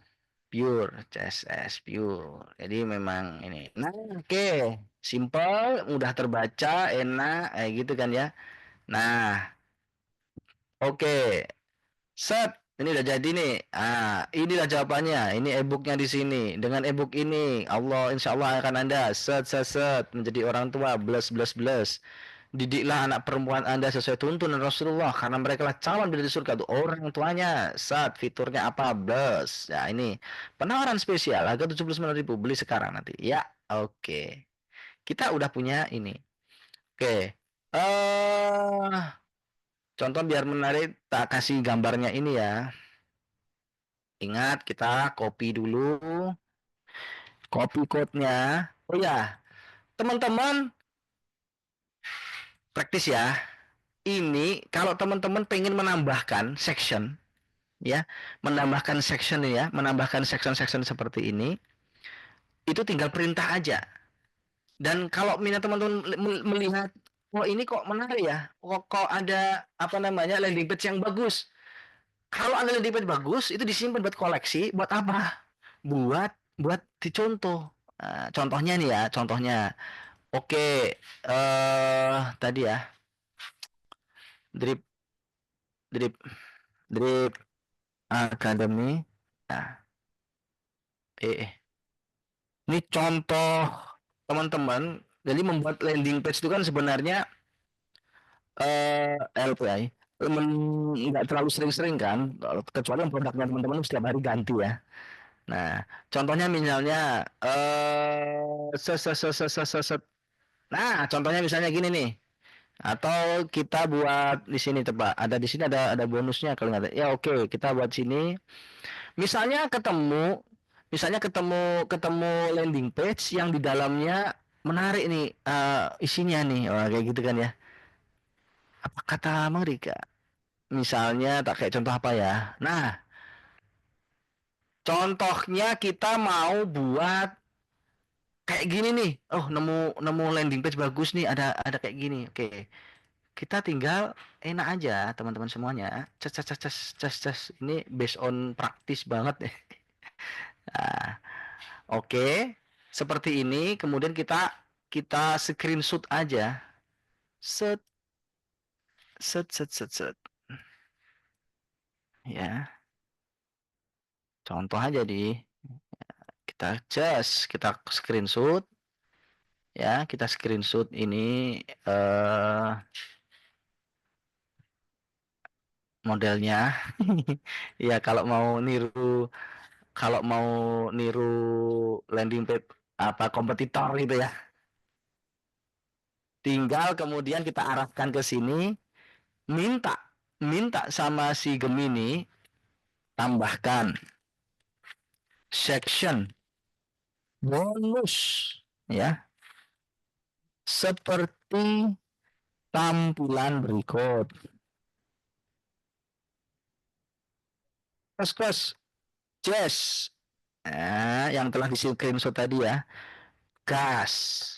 Pure CSS pure. Jadi memang ini. Nah, oke. Simple, mudah terbaca, enak, gitu kan ya. Nah, oke. Set, ini udah jadi nih. Inilah jawabannya. Ini e-booknya di sini. Dengan e-book ini, insya Allah akan Anda set menjadi orang tua. Bless. Didiklah anak perempuan Anda sesuai tuntunan Rasulullah karena mereka lah calon bidadari surga tuh orang tuanya. Saat fiturnya apa? Bless. Ya ini penawaran spesial harga 79.000 beli sekarang nanti. Ya, oke. Kita udah punya ini. Oke. Contoh biar menarik tak kasih gambarnya ini ya. Ingat kita copy dulu copy code-nya. Oh ya, teman-teman praktis ya. Ini kalau teman-teman pengen menambahkan section ya, menambahkan section-section seperti ini, itu tinggal perintah aja. Dan kalau minat teman-teman melihat, oh ini kok menarik ya, kok ada apa namanya landing page yang bagus. Kalau ada landing page bagus, itu disimpan buat koleksi, buat apa? Buat dicontoh. Contohnya nih ya, contohnya. Oke, tadi ya, drip, drip, drip academy. Nah, ini contoh teman-teman. Jadi membuat landing page itu kan sebenarnya LPI nggak terlalu sering-sering kan, kecuali yang produknya teman-teman setiap hari ganti ya. Nah, contohnya misalnya nah, contohnya misalnya gini nih. Atau kita buat di sini coba. Ada di sini ada bonusnya kalau nggak ada. Ya oke, kita buat sini. Misalnya ketemu landing page yang di dalamnya menarik nih isinya nih. Wah, kayak gitu kan ya. Apa kata mereka? Misalnya tak kayak contoh apa ya? Nah, contohnya kita mau buat kayak gini nih. Oh, nemu landing page bagus nih, ada kayak gini. Oke. kita tinggal enak aja teman-teman semuanya. Ces ces ces ces ces ces. Ini based on praktis banget nih. Nah, oke. Seperti ini kemudian kita kita screenshot aja. Set set set set set. Ya, contoh aja di kita screenshot ya, kita screenshot ini eh modelnya. Ya, kalau mau niru landing page apa kompetitor gitu ya. Tinggal kemudian kita arahkan ke sini, minta minta sama si Gemini tambahkan section bonus ya, seperti tampilan berikut. Kes Jazz. Nah, yang telah di screenshot tadi ya. Gas.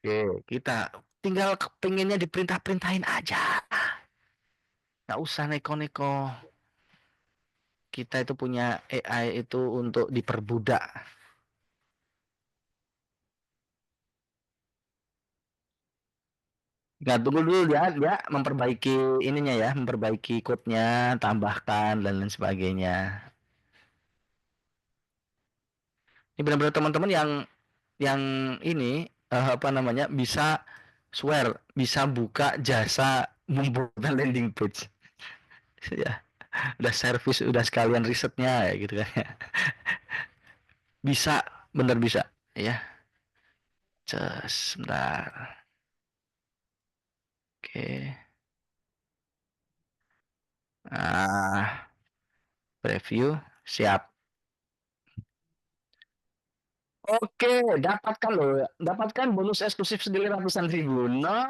Oke, kita tinggal pengennya diperintah-perintahin aja. Nggak usah neko-neko. Kita itu punya AI itu untuk diperbudak. Nggak, tunggu dulu dia memperbaiki ininya ya, memperbaiki code-nya, tambahkan dan lain sebagainya. Ini benar-benar teman-teman yang ini apa namanya bisa swear, bisa buka jasa membuat landing page. Ya, udah service, udah sekalian risetnya ya gitu kan ya. Bisa, bener bisa ya. Sebentar. Oke. Ah, preview siap. Oke, dapatkan loh, dapatkan bonus eksklusif segala ratusan ribu. No,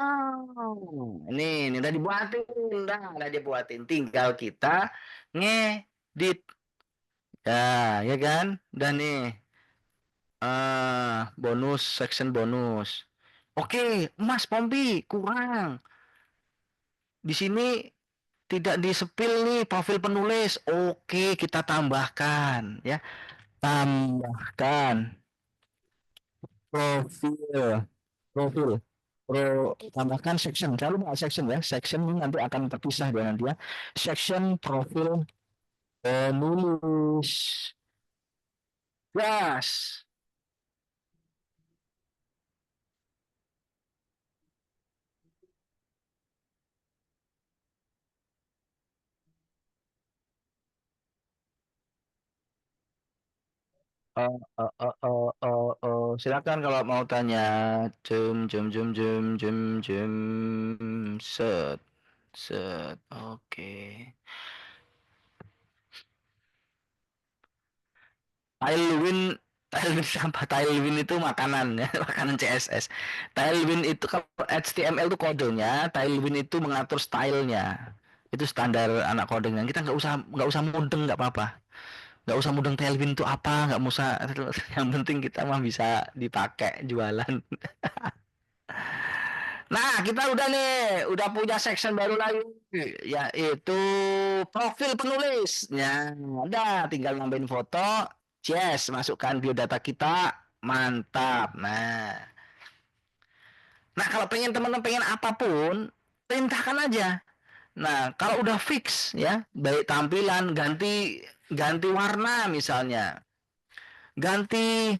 ini udah dibuatin, udah dibuatin. Tinggal kita ngedit, ya, ya kan? Dan nih, bonus section bonus. Oke, Mas Pompi kurang. Di sini tidak disepil nih profil penulis. Oke, kita tambahkan, ya, tambahkan profil. Profil. Tambahkan section. Kalau nggak section ya, section ini nanti akan terpisah dengan dia. Section profil penulis. Gas. Silakan kalau mau tanya. Jum. Set. Set. Oke. Tailwind, Tailwind sampah, Tailwind itu makanan ya, makanan CSS. Tailwind itu kalau HTML itu kodenya, Tailwind itu mengatur stylenya. Itu standar anak coding. Yang kita nggak usah mudeng, nggak apa-apa. Nggak usah mudeng Tailwind itu apa, nggak usah. Yang penting kita mah bisa dipakai jualan. Nah, kita udah nih, udah punya section baru lagi, yaitu profil penulisnya. Ada, tinggal nambahin foto, yes, masukkan biodata kita, mantap. Nah, kalau teman-teman pengen apapun, perintahkan aja. Nah, kalau udah fix ya, baik tampilan, ganti ganti warna misalnya, ganti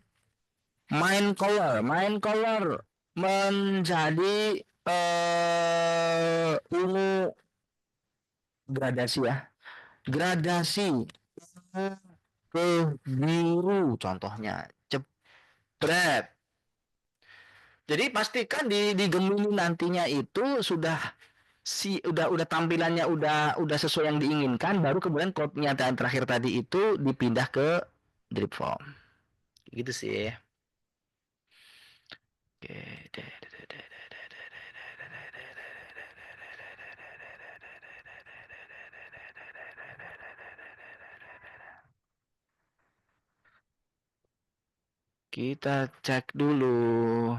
main color menjadi ungu, gradasi ya, gradasi ke biru contohnya, jebret. Jadi pastikan di Gemini nantinya itu udah tampilannya udah sesuai yang diinginkan, baru kemudian code-nya dan terakhir tadi itu dipindah ke drip form. Gitu sih. Oke. Kita cek dulu.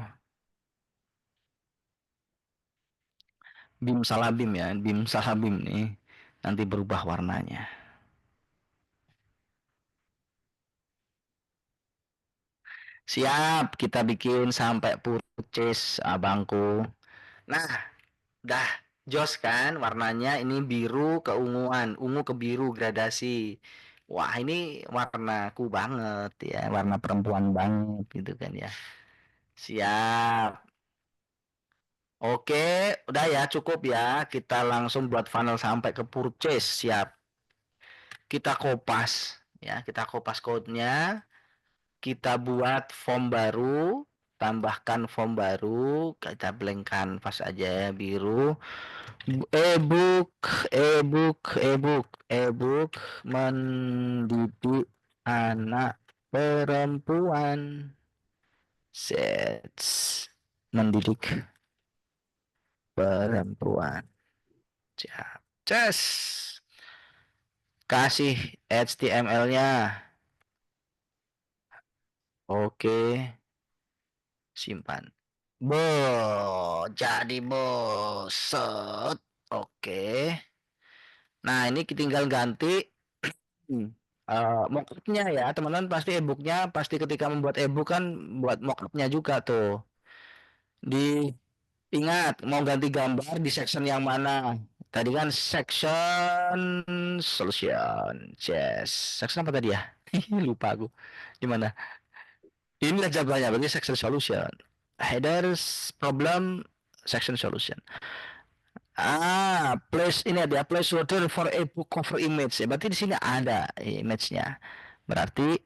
Bim salah bim ya, bim salah bim nih. Nanti berubah warnanya. Siap, kita bikin sampai purchase abangku. Nah, dah jos kan warnanya ini biru ke unguan, ungu ke biru gradasi. Wah, ini warnaku banget ya, warna perempuan banget gitu kan ya. Siap. Oke, udah ya cukup ya. Kita langsung buat funnel sampai ke purchase. Siap. Kita kopas ya, kita kopas code-nya. Kita buat form baru, tambahkan form baru, kita blank canvas aja ya biru. E-book, e-book mendidik anak perempuan. Sets mendidik perempuan. Siap. Ces. Kasih HTML-nya. Oke, simpan. Bo, jadi bos. Set. Oke. Nah, ini tinggal ganti mockupnya ya, teman-teman pasti e-booknya pasti ketika membuat e-book kan buat mockupnya juga tuh. Diingat mau ganti gambar di section yang mana? Tadi kan section solution. Yes. Section apa tadi ya? Lupa aku. Di mana? Inilah jawabannya bagi section solution. Headers problem section solution. Place ini ada placeholder for ebook cover image. Ya, berarti di sini ada image-nya. Berarti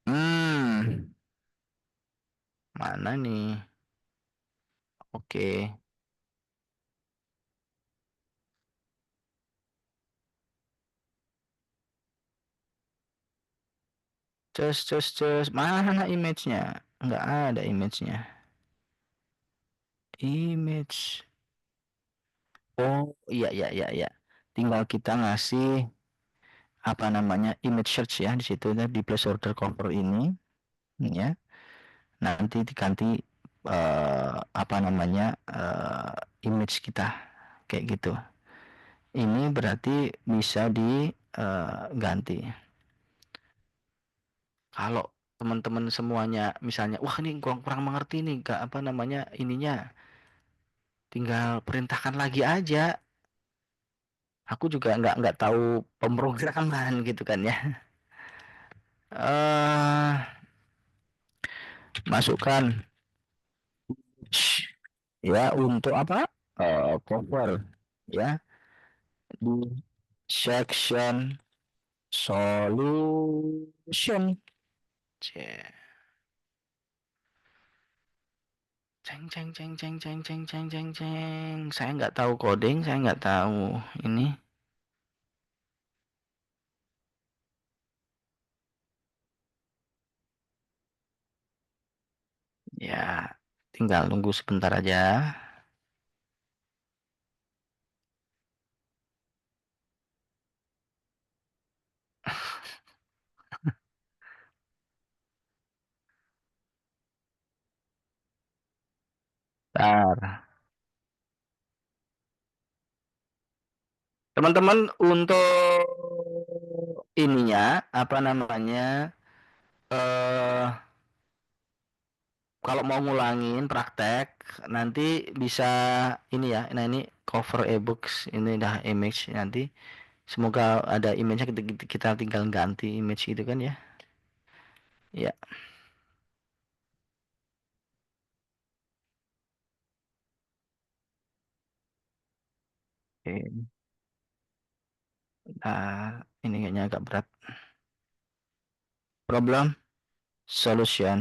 hmm mana nih? Oke. Cus. Mana image-nya? Nggak ada image-nya. Image. Oh, iya. Tinggal kita ngasih apa namanya image search ya di situ ya, di placeholder cover ini ya. Nanti diganti apa namanya image kita kayak gitu. Ini berarti bisa diganti. Kalau teman-teman semuanya misalnya, wah ini kurang mengerti nih, gak apa namanya ininya, tinggal perintahkan lagi aja. Aku juga nggak tahu pemrograman gitu kan ya. eh Masukkan ya untuk apa? Cover ya di section solution. Cek. Ceng. Saya nggak tahu coding, saya nggak tahu ini. Ya, tinggal nunggu sebentar aja. Bentar. Teman-teman untuk ininya apa namanya? eh Kalau mau ngulangin praktek nanti bisa ini ya. Nah, ini cover e-books, ini dah image nanti. Semoga ada image-nya kita tinggal ganti image itu kan ya. Ya. Oke. Nah, ini kayaknya agak berat. Problem solution.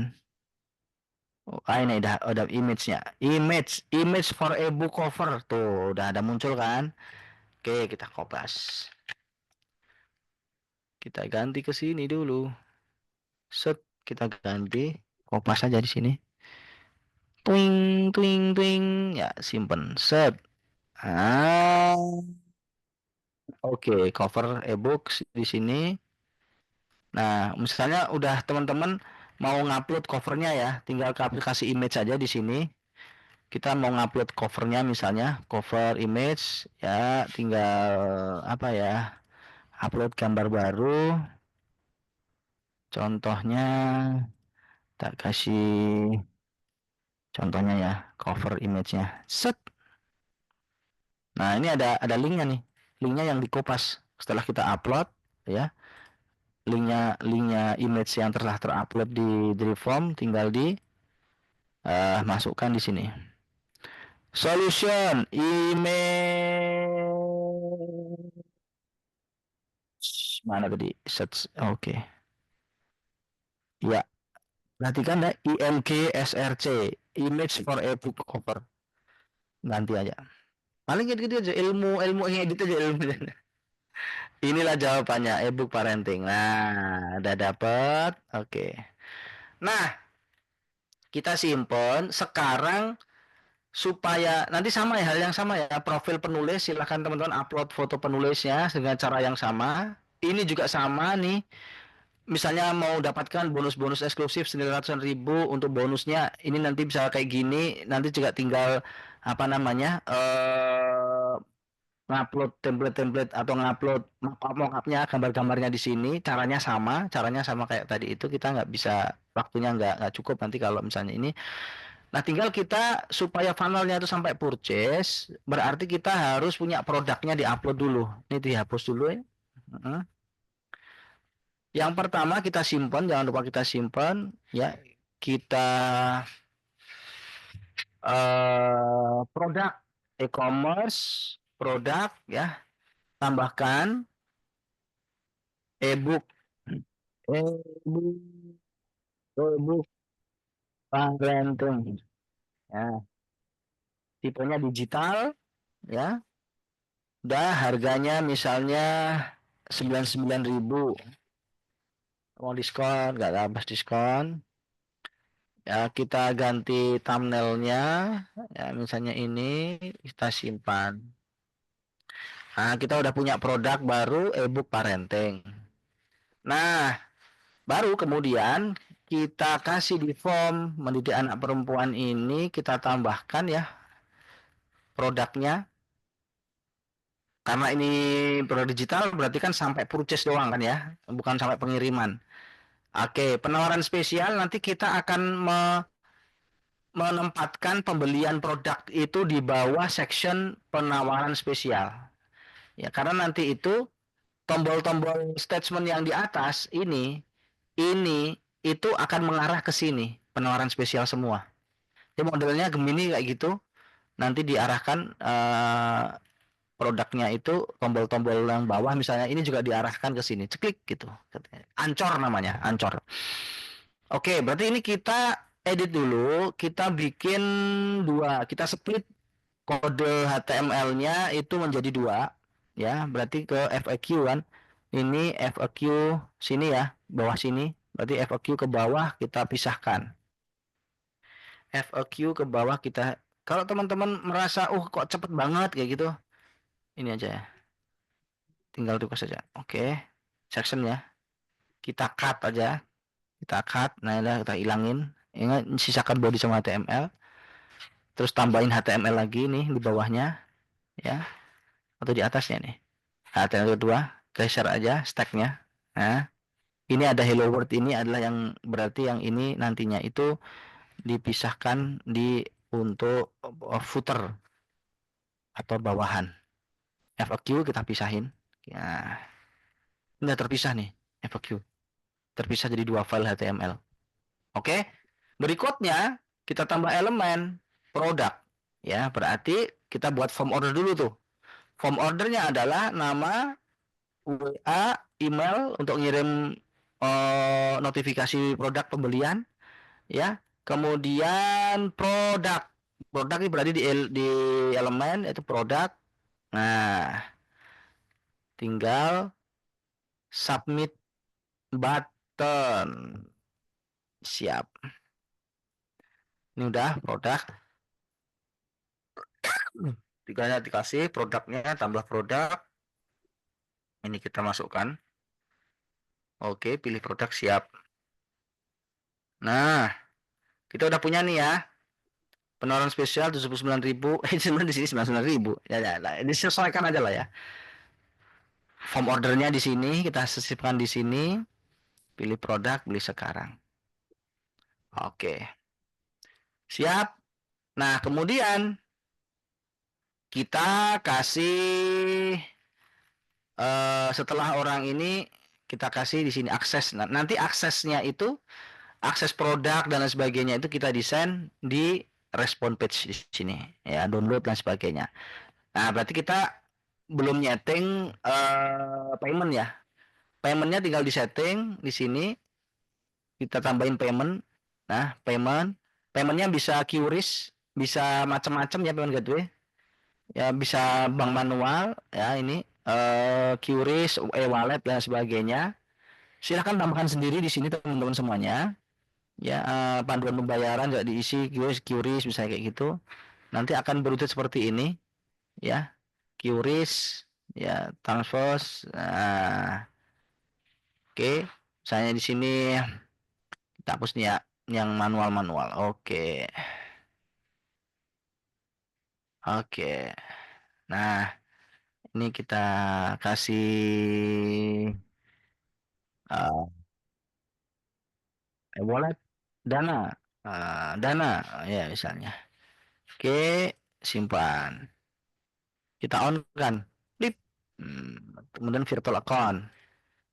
Ini udah image-nya. Image for e-book cover tuh udah ada muncul kan. Oke, kita kopas. Kita ganti ke sini dulu. Set, kita ganti. Kopas aja di sini. Twing. Ya, simpen. Set. Ah, oke, cover e-books di sini. Nah, misalnya udah teman-teman mau ngupload covernya ya, tinggal ke aplikasi image saja di sini. Kita mau ngupload covernya misalnya cover image ya, tinggal apa ya, upload gambar baru. Contohnya tak kasih contohnya ya, cover image-nya. Set. Nah, ini ada linknya nih. Linknya yang di Kopas. Setelah kita upload ya, linknya image yang telah terupload di Driform tinggal di masukkan di sini. Solution image mana tadi? Search. Oke. Ya, perhatikan ya, IMG SRC, image for ebook cover. Ganti aja. Paling gitu-gitu aja, ilmu ngedit aja ilmu. Inilah jawabannya, ebook parenting. Nah, udah dapet. Oke. Nah, kita simpen sekarang supaya nanti sama ya, hal yang sama ya, profil penulis silahkan teman-teman upload foto penulisnya dengan cara yang sama. Ini juga sama nih. Misalnya mau dapatkan bonus-bonus eksklusif senilai ratusan ribu untuk bonusnya, ini nanti bisa kayak gini, nanti juga tinggal apa namanya ngupload template-template atau ngupload mock-up-nya, gambar-gambarnya di sini. Caranya sama kayak tadi itu. Kita nggak bisa, waktunya nggak cukup nanti kalau misalnya ini. Nah, tinggal kita supaya funnelnya itu sampai purchase, berarti kita harus punya produknya diupload dulu. Ini dihapus dulu ya. Yang pertama kita simpan, jangan lupa kita simpan ya. Kita produk e-commerce, produk ya. Tambahkan e-book, e-book, e-book parenting. Ya, tipenya digital ya. Udah harganya misalnya 99.000. Mau diskon, nggak habis diskon. Ya, kita ganti thumbnailnya. Ya, misalnya ini kita simpan. Nah, kita udah punya produk baru ebook parenting. Nah, baru kemudian kita kasih di form mendidik anak perempuan ini, kita tambahkan ya produknya. Karena ini produk digital berarti kan sampai purchase doang kan ya, bukan sampai pengiriman. Oke, penawaran spesial nanti kita akan menempatkan pembelian produk itu di bawah section penawaran spesial. Ya, karena nanti itu tombol-tombol statement yang di atas ini itu akan mengarah ke sini, penawaran spesial semua. Jadi modelnya Gemini kayak gitu, nanti diarahkan produknya itu tombol-tombol yang bawah misalnya ini juga diarahkan ke sini, ceklik gitu. Ancor namanya, ancor. Oke, berarti ini kita edit dulu, kita bikin dua, kita split kode HTML-nya itu menjadi dua, ya, berarti ke FAQ kan. Ini FAQ sini ya, bawah sini. Berarti FAQ ke bawah kita pisahkan. FAQ ke bawah kita. Kalau teman-teman merasa, kok cepet banget kayak gitu, ini aja ya. Tinggal tugas saja. Oke, section ya. Kita cut aja. Kita cut. Nah, kita hilangin. Ingat, sisakan body sama HTML. Terus tambahin HTML lagi nih di bawahnya, ya, atau di atasnya nih. HTML kedua, geser aja stacknya. Nah, ini ada hello world, ini adalah yang berarti yang ini nantinya itu dipisahkan di untuk footer atau bawahan. FAQ kita pisahin. Ya, ini terpisah nih FAQ. Terpisah jadi dua file HTML. Oke. Berikutnya kita tambah elemen produk. Ya, berarti kita buat form order dulu tuh. Form ordernya adalah nama, WA, email untuk ngirim notifikasi produk pembelian, ya. Kemudian produk ini berarti di elemen itu produk. Nah, tinggal submit button. Siap. Ini udah produk. Tiganya dikasih produknya, tambah produk. Ini kita masukkan. Oke, pilih produk, siap. Nah, kita udah punya nih ya. Penawaran spesial 79.000. Sebenarnya di sini 99.000. Ya, ya, lah. Disesuaikan aja lah ya. Form ordernya di sini kita sisipkan di sini. Pilih produk, beli sekarang. Oke, siap. Nah, kemudian kita kasih setelah orang ini kita kasih di sini akses. Nah, nanti aksesnya itu akses produk dan lain sebagainya itu kita desain di respon page di sini ya, download dan sebagainya. Nah, berarti kita belum nyeting payment ya. Paymentnya tinggal di setting di sini, kita tambahin payment. Nah, paymentnya bisa QRIS, bisa macam-macam ya payment gateway. Ya bisa bank manual ya ini QRIS, e-wallet dan sebagainya. Silahkan tambahkan sendiri di sini teman-teman semuanya. Ya panduan pembayaran juga diisi QRIS misalnya kayak gitu. Nanti akan berutut seperti ini ya. QRIS ya transfers. Nah, oke. Misalnya di sini kita hapus nih ya yang manual-manual. Oke. Oke. Nah, ini kita kasih wallet dana. Dana ya misalnya. Oke, simpan. Kita on kan. Lip. Kemudian virtual account.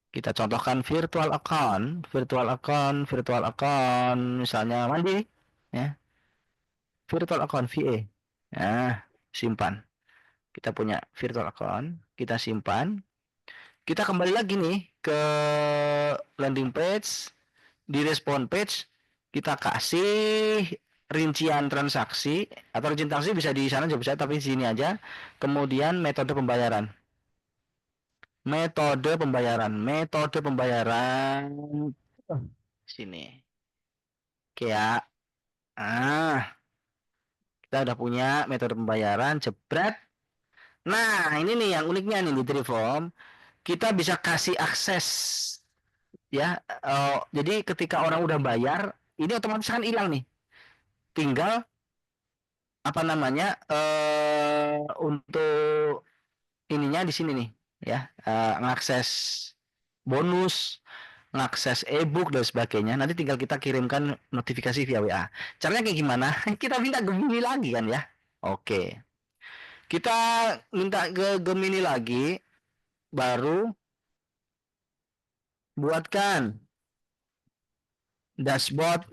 Kita contohkan virtual account misalnya Mandi ya. Virtual account VA. Nah, simpan. Kita punya virtual account, kita simpan. Kita kembali lagi nih ke landing page, di respon page kita kasih rincian transaksi atau rincian transaksi bisa di sana juga bisa tapi di sini aja. Kemudian metode pembayaran. Metode pembayaran sini. Oke ya. Ah, kita udah punya metode pembayaran, jebret. Nah, ini nih yang uniknya nih di Triform, kita bisa kasih akses ya. Jadi ketika orang udah bayar, ini otomatis kan hilang nih. Tinggal apa namanya untuk ininya di sini nih ya, ngakses bonus, ngakses e-book dan sebagainya. Nanti tinggal kita kirimkan notifikasi via WA. Caranya kayak gimana? Kita minta Gemini lagi kan ya. Oke. Kita minta ke Gemini lagi, baru buatkan dashboard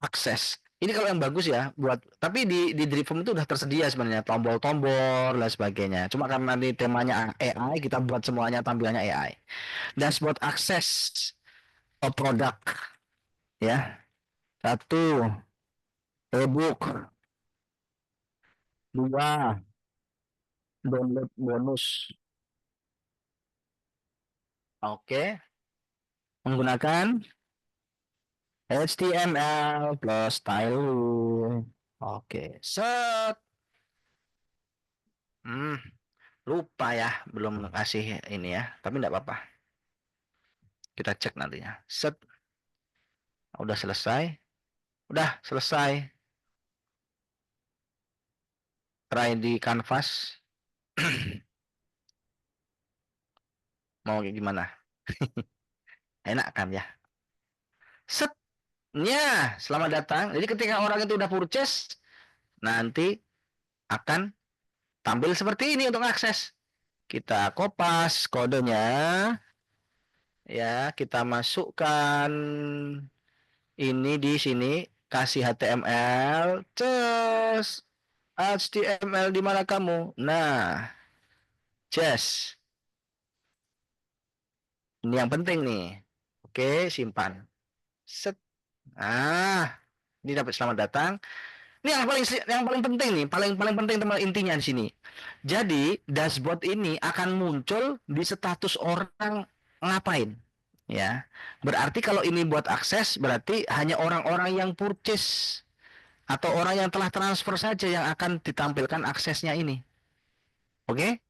akses. Ini kalau yang bagus ya buat, tapi di Driven itu udah tersedia sebenarnya tombol-tombol dan sebagainya. Cuma karena di temanya AI, kita buat semuanya tampilannya AI. Dashboard akses produk ya. Satu, e-book. Dua, download bonus. Oke, menggunakan HTML plus style. Oke, set. Lupa ya, belum kasih ini ya, tapi enggak apa-apa. Kita cek nantinya. Set. Udah selesai. Udah selesai. Try di canvas. Mau kayak gimana? Enak kan ya? Set. Ya, selamat datang. Jadi ketika orang itu udah purchase, nanti akan tampil seperti ini untuk akses. Kita kopas kodenya. Ya, kita masukkan ini di sini, kasih HTML, terus HTML di mana kamu? Nah, Jess. Ini yang penting nih. Oke, simpan. Set. Ah, ini dapat selamat datang. Ini yang paling penting nih, paling paling penting teman intinya di sini. Jadi, dashboard ini akan muncul di status orang ngapain. Ya. Berarti kalau ini buat akses, berarti hanya orang-orang yang purchase atau orang yang telah transfer saja yang akan ditampilkan aksesnya ini. Oke?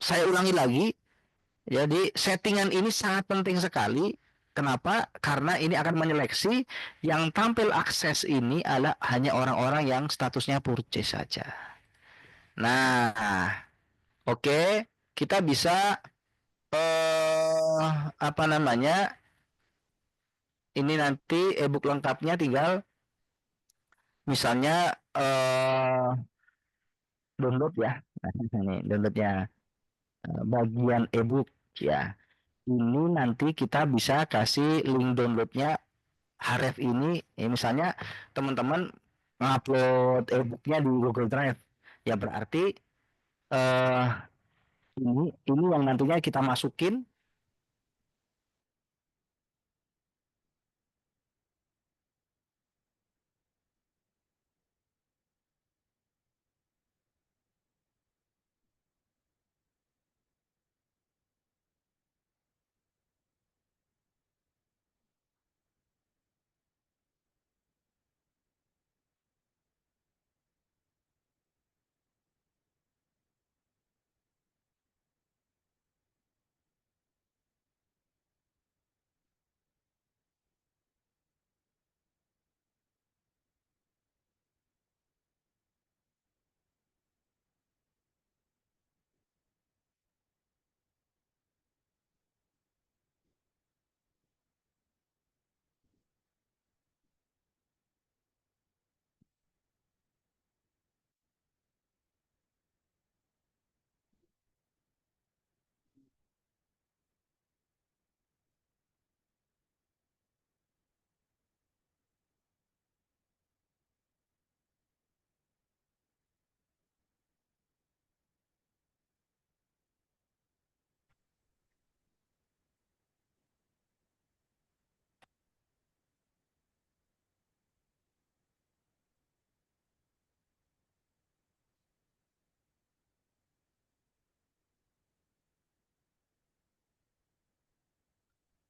Saya ulangi lagi. Jadi settingan ini sangat penting sekali Kenapa? Karena ini akan menyeleksi yang tampil akses ini adalah hanya orang-orang yang statusnya purchase saja. Nah, oke, kita bisa apa namanya? Ini nanti ebook lengkapnya tinggal misalnya download ya. Nah, ini downloadnya bagian ebook ya. Ini nanti kita bisa kasih link downloadnya Haref ini, misalnya teman-teman ngupload ebooknya di Google Drive, ya berarti eh ini yang nantinya kita masukin.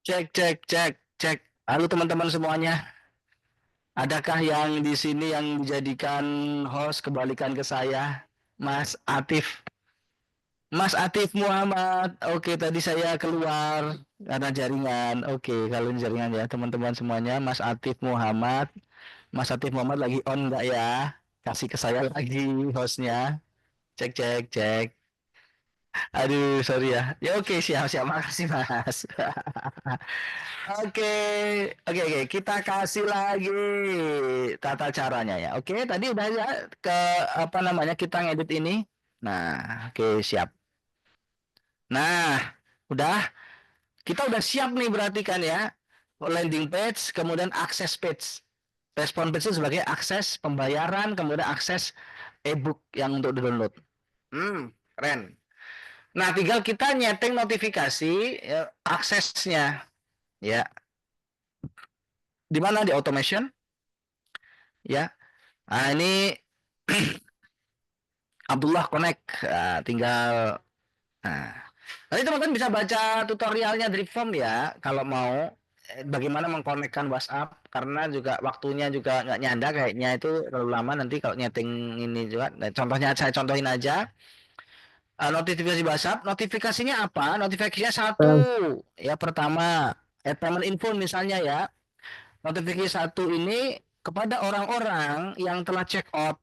Cek cek cek cek. Halo teman-teman semuanya, adakah yang di sini yang dijadikan host kebalikan ke saya? Mas Atif. Mas Atif Muhammad. Oke, tadi saya keluar karena jaringan. Oke, kalau ini jaringan ya teman-teman semuanya. Mas Atif Muhammad. Mas Atif Muhammad lagi on nggak ya? Kasih ke saya lagi hostnya. Cek cek cek. Aduh, sorry ya. Ya oke, siap siap. Makasih Mas. Oke, oke. Kita kasih lagi tata caranya ya. Oke, tadi udah ya ke apa namanya kita ngedit ini. Nah, oke siap. Nah, udah kita udah siap nih berarti kan ya. Landing page, kemudian akses page. Respon page itu sebagai akses pembayaran, kemudian akses ebook yang untuk di-download. Keren. Nah, tinggal kita nyeting notifikasi ya, aksesnya ya. Di mana di automation? Ya. Nah, ini Abdullah Connect. Nah, tinggal nah, nanti teman-teman bisa baca tutorialnya dari form ya kalau mau bagaimana mengkonekkan WhatsApp karena juga waktunya juga nggak nyanda kayaknya itu terlalu lama nanti kalau nyeting ini juga. Nah, contohnya saya contohin aja. Notifikasi WhatsApp, notifikasinya apa? Notifikasinya satu ya pertama payment info misalnya ya. Notifikasi satu ini kepada orang-orang yang telah check out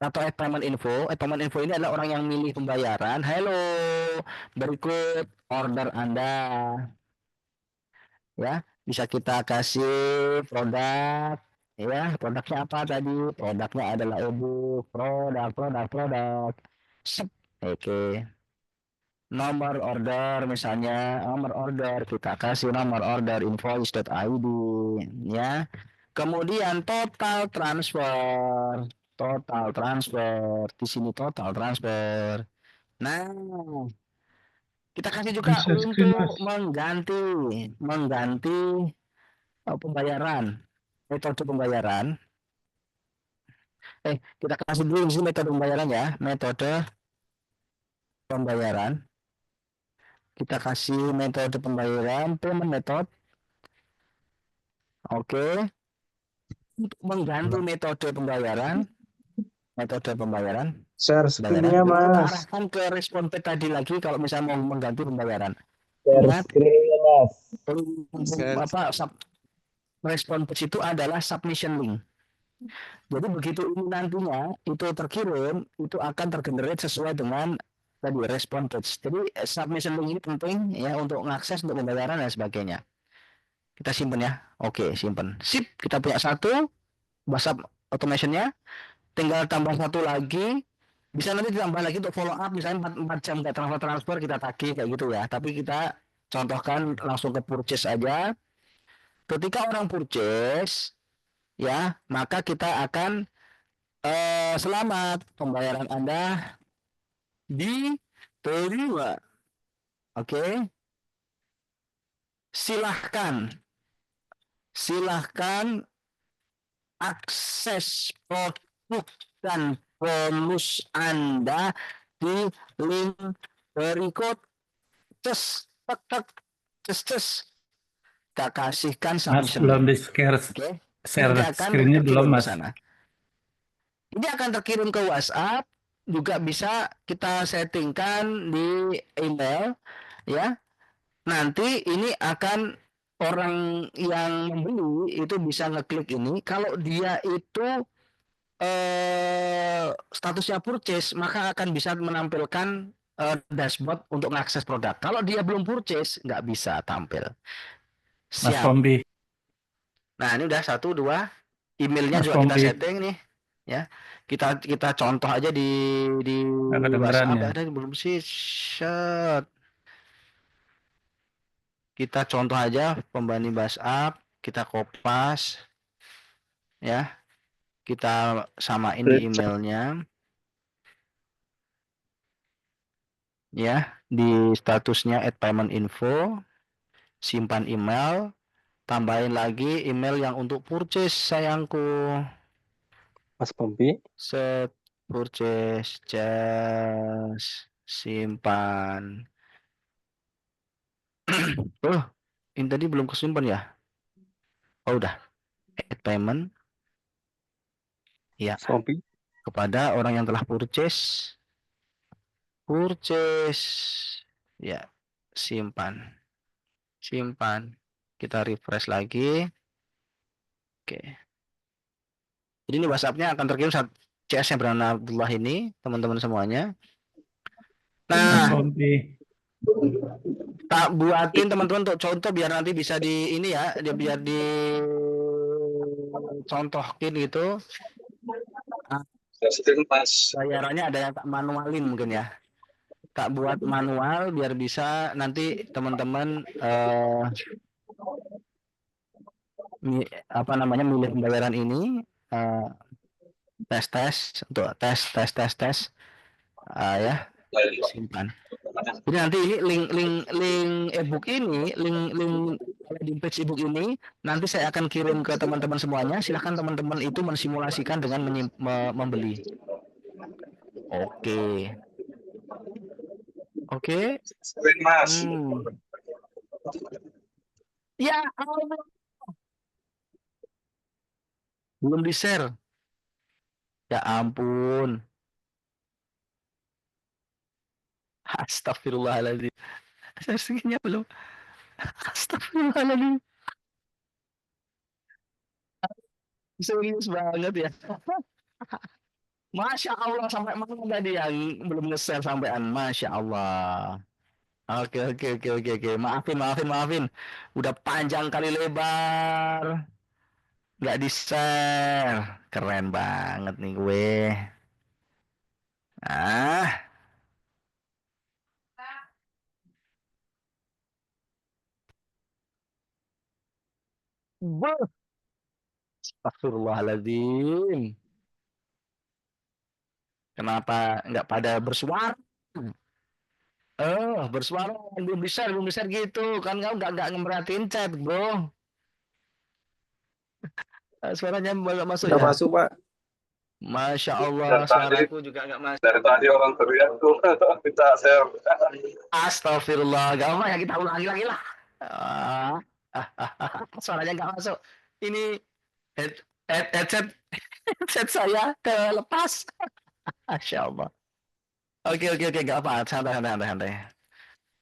atau payment info. Payment info ini adalah orang yang milih pembayaran. Halo, berikut order Anda. Ya, bisa kita kasih produk. Ya, produknya apa tadi? Produknya adalah ebook, produk. Sep. Oke. Nomor order misalnya, nomor order kita kasih nomor order invoice.id ya. Kemudian total transfer di sini total transfer. Nah, kita kasih juga Bisa screen untuk mas. mengganti pembayaran, metode pembayaran. Kita kasih dulu di sini metode pembayaran ya, metode pembayaran. Kita kasih metode pembayaran, payment method. Oke, untuk mengganti metode pembayaran, Share screen-nya itu kita mas. arahkan ke respon page tadi lagi kalau misalnya mau mengganti pembayaran. Ingat, Set. respon page itu adalah submission link. Jadi begitu ini nantinya itu terkirim, itu akan tergenerate sesuai dengan tadi respon page. Jadi submission link ini penting ya untuk mengakses, untuk pembayaran dan sebagainya. Kita simpan ya. Oke, simpan. Sip, kita punya satu WhatsApp automationnya. Tinggal tambah satu lagi. Bisa nanti ditambah lagi untuk follow up, misalnya 4 jam kayak transfer kita tagih kayak gitu ya. Tapi kita contohkan langsung ke purchase aja. Ketika orang purchase ya, maka kita akan selamat pembayaran Anda diterima. Oke. Silahkan akses produk dan bonus Anda di link berikut. Ces, tek, tek, ces. Kita kasihkan Mas, submission belum link. di-share Oke. share Ini akan screen-nya belum, terkirim ke Mas. sana. Ini akan terkirim ke WhatsApp, juga bisa kita settingkan di email, ya. Nanti ini akan orang yang membeli itu bisa ngeklik ini. Kalau dia itu statusnya purchase, maka akan bisa menampilkan dashboard untuk mengakses produk. Kalau dia belum purchase, nggak bisa tampil. Mas Siap. Pompi. Nah, ini udah 1, 2. Emailnya Mas juga kita Pompi. setting nih, ya. Kita contoh aja di Nggak kedengeran WhatsApp ya. ada belum sih? Set. Kita contoh aja pembanding WhatsApp, kita kopas, ya. Kita samain di emailnya, ya. Di statusnya add payment info, simpan email, tambahin lagi email yang untuk purchase sayangku. Mas Pompi. Set purchase, simpan. Oh, ini tadi belum kesimpan ya? Oh, udah. Add payment. Ya, Mas Pompi. kepada orang yang telah purchase. Ya, simpan. Kita refresh lagi. Oke. Jadi ini WhatsApp-nya akan terkirim saat CS yang bernama Abdullah ini, teman-teman semuanya. Mas Nah, Pompi. tak buatin teman-teman untuk contoh biar nanti bisa di ini ya, biar dicontohkin gitu. Bayarannya ada yang tak manualin mungkin ya. Tak buat manual biar bisa nanti teman-teman milih pembayaran ini, tes untuk tes ya, simpan. Jadi nanti ini link ebook ini, link landing page ebook ini nanti saya akan kirim ke teman-teman semuanya. Silahkan teman-teman itu mensimulasikan dengan membeli. Oke. Mas. Ya Allah. Belum di-share. Ya ampun. Astagfirullahaladzim. Seginya belum. Astagfirullahaladzim. Serius banget ya. Masya Allah, sampai mana tadi yang belum nge-share sampean. Masya Allah. Oke. Maafin. Udah panjang kali lebar. Nggak di-share. Keren banget nih gue. Ah. Astagfirullahaladzim. Kenapa nggak pada bersuara? Bersuara belum bisa gitu kan, kamu nggak ngemerhatiin chat bro. Suaranya nggak masuk Udah ya? masuk, Pak. Masya Allah, suaraku juga nggak masuk. Dari tadi orang teriak tuh minta share. Astagfirullah, gak apa ya, kita ulangi lagi lah. Suaranya nggak masuk. Ini headset saya terlepas. Masya Allah. Oke, nggak apa, santai.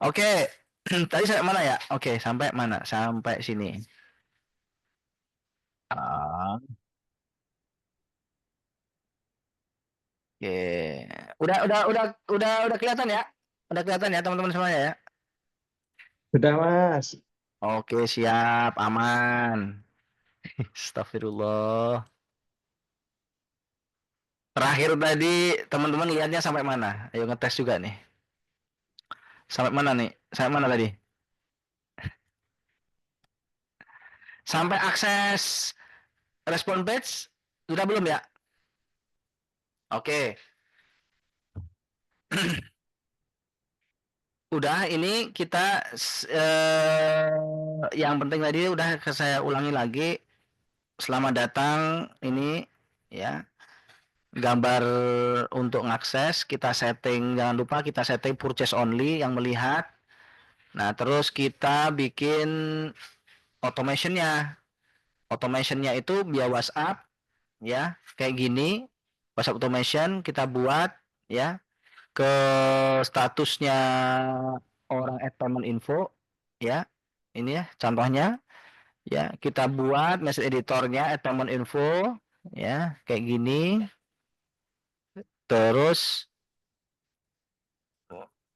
Oke, Tadi sampai mana ya? Oke, sampai mana? Sampai sini. Ah, oke. Udah kelihatan ya? Udah kelihatan ya teman-teman semuanya ya? Sudah, Mas. Oke, siap, aman. Astagfirullah. Terakhir tadi teman-teman lihatnya sampai mana? Ayo ngetes juga nih. Sampai mana nih? Sampai mana tadi? Sampai akses respon page? Sudah belum ya? Oke. Udah, ini kita yang penting tadi udah saya ulangi lagi. Selamat datang ini ya. Gambar untuk ngakses kita setting, jangan lupa kita setting purchase only yang melihat. Nah, terus kita bikin automationnya. Automationnya itu via WhatsApp ya, kayak gini. WhatsApp automation kita buat ya ke statusnya orang payment info ya. Ini ya contohnya ya, kita buat message editornya payment info ya, kayak gini. Terus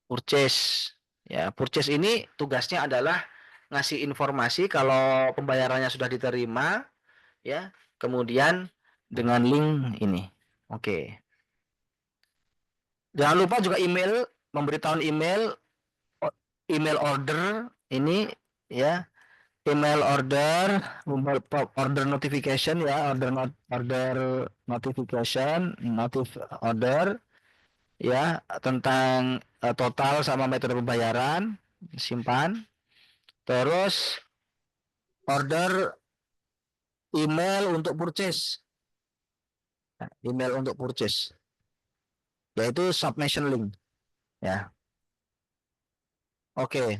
purchase ya, purchase ini tugasnya adalah ngasih informasi kalau pembayarannya sudah diterima ya, kemudian dengan link ini. Oke, jangan lupa juga email, memberitahu email, email order ini ya, email order, order notification ya, order notification, order ya, tentang total sama metode pembayaran, simpan. Terus order email untuk purchase. Email untuk purchase yaitu submission link ya. Oke,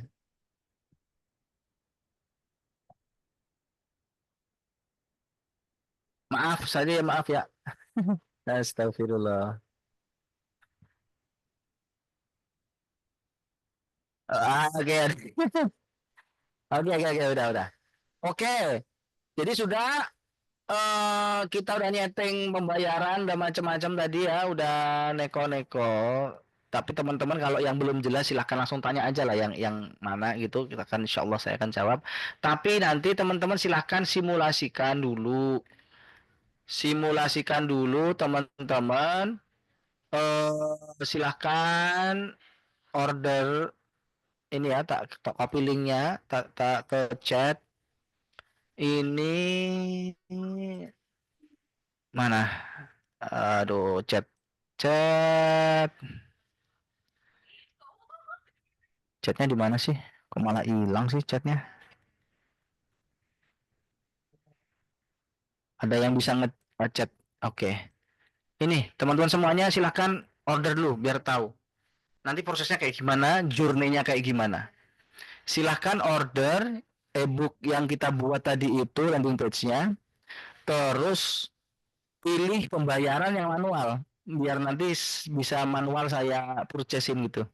maaf saya maaf ya. Astagfirullah. Oke. Oke, udah. Oke, jadi sudah kita udah nyeting pembayaran dan macam-macam tadi ya, udah neko-neko. Tapi teman-teman kalau yang belum jelas silahkan langsung tanya aja lah yang mana gitu. Kita akan insya Allah saya akan jawab. Tapi nanti teman-teman silahkan simulasikan dulu. Simulasikan dulu teman-teman. Silahkan order ini ya, tak copy linknya, tak ke chat. Ini mana? Aduh, chat. Chatnya di mana sih? Kok malah hilang sih chatnya? Ada yang bisa ngechat? Oke. Ini teman-teman semuanya silahkan order dulu biar tahu. Nanti prosesnya kayak gimana, journey-nya kayak gimana. Silahkan order ebook yang kita buat tadi itu landing page-nya. Terus pilih pembayaran yang manual. Biar nanti bisa manual saya purchasing gitu.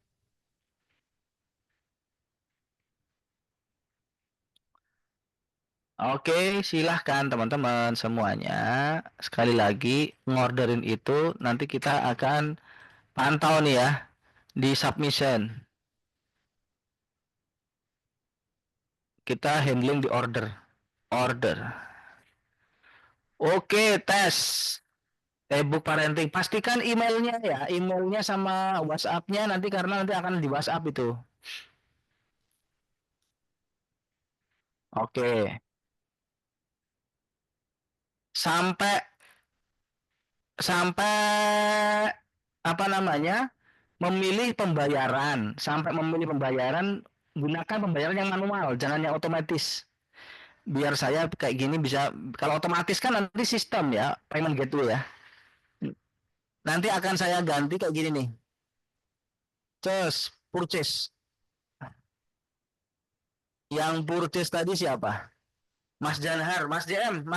Oke, silahkan teman-teman semuanya. Sekali lagi, ngorderin itu nanti kita akan pantau nih ya di submission. Kita handling di order. Order. Oke, tes. Ebook parenting. Pastikan emailnya ya. Emailnya sama WhatsApp-nya nanti karena nanti akan di WhatsApp itu. Oke. Sampai sampai apa namanya? Memilih pembayaran. Sampai memilih pembayaran, gunakan pembayaran yang manual, jangan yang otomatis. Biar saya kayak gini bisa, kalau otomatis kan nanti sistem ya, payment gateway ya. Nanti akan saya ganti kayak gini nih. Purchase. Yang purchase tadi siapa? Mas Janhar, Mas JM,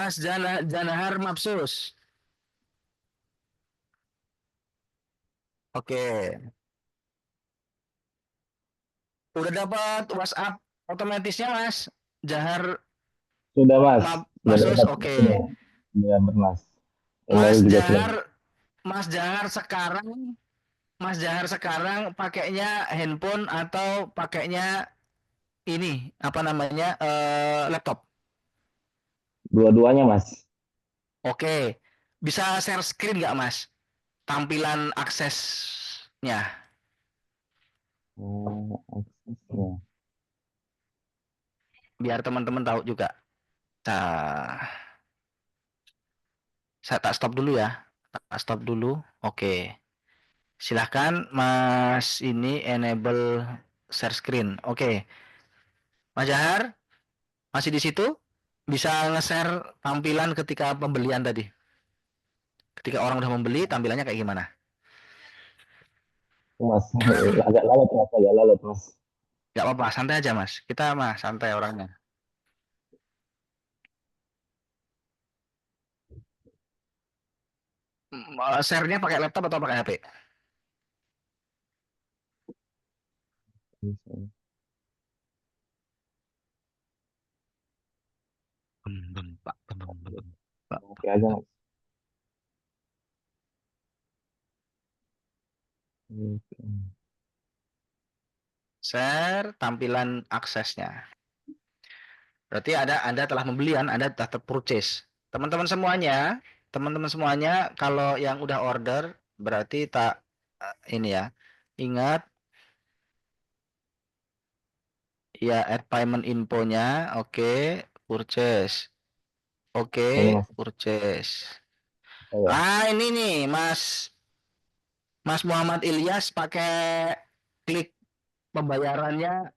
Janhar Mapsus. Oke. Udah dapat WhatsApp otomatisnya Mas Jahar Sudah Mas, sudah Masus? dapat. Oke. Sudah dapat Mas. Email Mas juga sudah. Jahar, Mas Jahar sekarang, Mas Jahar sekarang pakainya handphone atau pakainya ini apa namanya laptop? Dua-duanya Mas. Oke, bisa share screen nggak Mas? Tampilan aksesnya, Aksesnya. biar teman-teman tahu juga. Nah, saya tak stop dulu ya. Tak stop dulu. Oke. Silahkan Mas ini enable share screen. Oke. Mas Jahar masih di situ? Bisa nge-share tampilan ketika pembelian tadi. Ketika orang udah membeli, tampilannya kayak gimana? Mas, agak lalat Mas, agak lalat Mas. Gak apa-apa, santai aja Mas. Kita mah santai orangnya. Share-nya pakai laptop atau pakai HP? Pak. Oke aja Mas. Oke. Share tampilan aksesnya. Berarti Anda telah membeli kan, Anda telah terpurchase. Teman-teman semuanya kalau yang udah order berarti tak ini ya. Ingat ya add payment infonya, oke, purchase. Oke, Ini Mas. purchase. Oh, ya. Ah, ini nih Mas Muhammad Ilyas pakai klik pembayarannya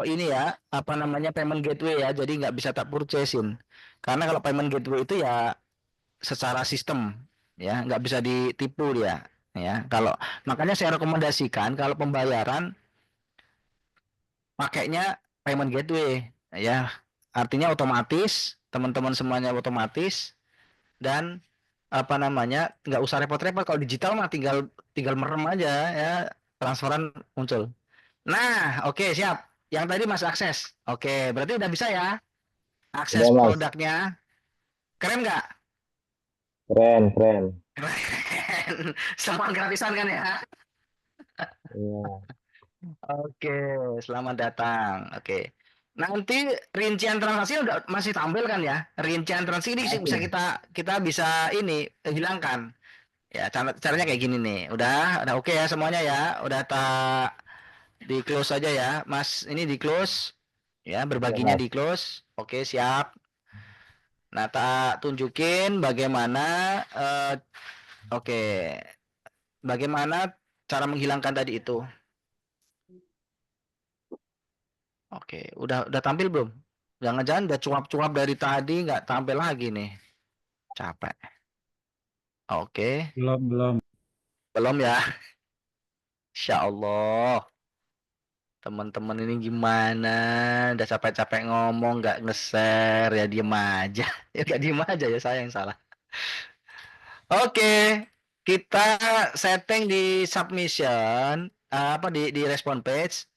ini ya, apa namanya payment gateway ya. Jadi nggak bisa tak purchasein. Karena kalau payment gateway itu ya secara sistem ya nggak bisa ditipu dia ya kalau makanya saya rekomendasikan kalau pembayaran pakainya payment gateway ya artinya otomatis teman-teman semuanya otomatis dan apa namanya nggak usah repot-repot kalau digital mah tinggal tinggal merem aja ya transferan muncul nah oke siap yang tadi mas akses oke berarti udah bisa ya akses Udah Mas. produknya keren nggak Keren, keren. keren semua gratisan kan ya. Iya. Oke, selamat datang. Oke. Nanti rincian transaksi udah masih tampil kan ya? Rincian transaksi ini bisa Masih. kita bisa ini hilangkan. Ya, caranya kayak gini nih. Udah oke ya semuanya ya. Udah tak di close aja ya. Mas, ini di close. Ya, Ya berbaginya Mas. di close. Oke, siap. Nah, tak tunjukin bagaimana oke. Bagaimana cara menghilangkan tadi itu. Oke, udah tampil belum? Jangan-jangan udah cuap-cuap dari tadi nggak tampil lagi nih. Capek. Oke, Belum. belum ya. Insya Allah. Teman-teman ini gimana? Udah capek-capek ngomong nggak nge-share ya diem aja. Ya nggak diem aja ya saya yang salah. Oke, kita setting di submission apa di respon page.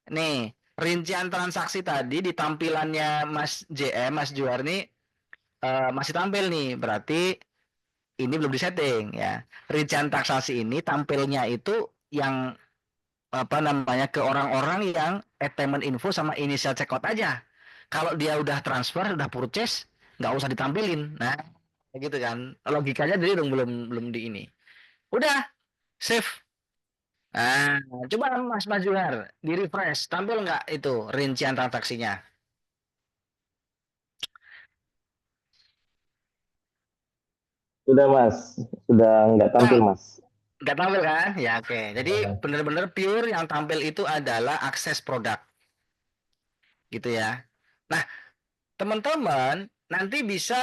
Nih, rincian transaksi tadi di tampilannya Mas JM, Mas Juar nih masih tampil nih, berarti ini belum disetting ya. Rincian transaksi ini tampilnya itu yang apa namanya ke orang-orang yang payment info sama initial checkout aja. Kalau dia udah transfer, udah purchase, nggak usah ditampilin. Nah, gitu kan. Logikanya jadi dong belum di ini. Udah, save. Nah, coba Mas Majuhar di refresh, tampil nggak itu rincian transaksinya? Sudah Mas. Sudah nggak tampil Nah, Mas. nggak tampil kan? Ya oke. Jadi Ya. benar-benar pure yang tampil itu adalah akses produk, gitu ya. Nah, teman-teman nanti bisa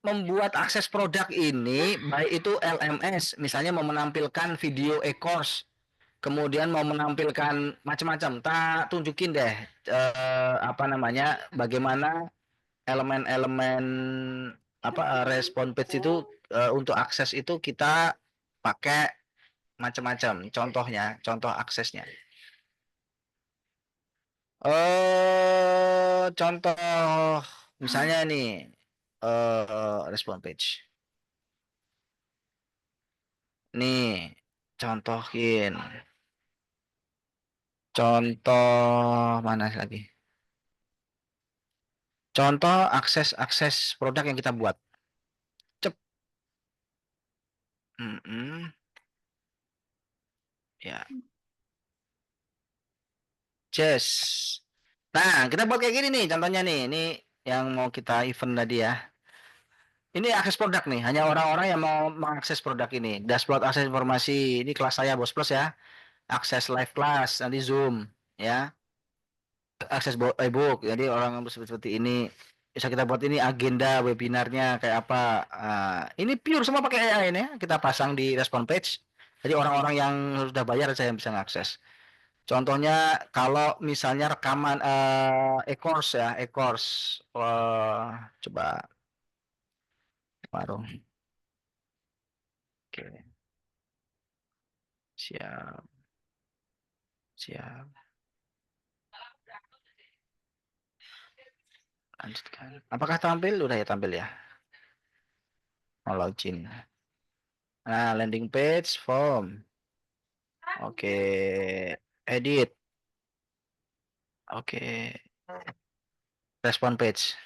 membuat akses produk ini baik itu LMS, misalnya mau menampilkan video e-course, kemudian mau menampilkan macam-macam. Tak tunjukin deh apa namanya, bagaimana elemen-elemen apa respon page itu untuk akses itu kita pakai macam-macam. Contohnya, contoh aksesnya. Contoh misalnya nih respon page. Nih, contohin. Contoh mana lagi? Contoh akses produk yang kita buat. Cep. Mm-mm. Ya, just. Nah, kita buat kayak gini nih, contohnya nih. Ini yang mau kita event tadi ya. Ini akses produk nih, hanya orang-orang yang mau mengakses produk ini. Dashboard akses informasi, ini kelas saya Bos Plus ya. Akses live class, nanti Zoom ya. Akses e-book, jadi orang yang seperti ini bisa kita buat ini agenda webinarnya kayak apa. Ini pure semua pakai AI ini ya. Kita pasang di respon page. Jadi orang-orang yang sudah bayar saya bisa mengakses. Contohnya kalau misalnya rekaman e-course ya, e-course. Coba warung. Oke, siap, siap. Lanjutkan. Apakah tampil? Udah ya tampil ya. Mau login. Nah, landing page, form. Oke, edit. Oke, respon page.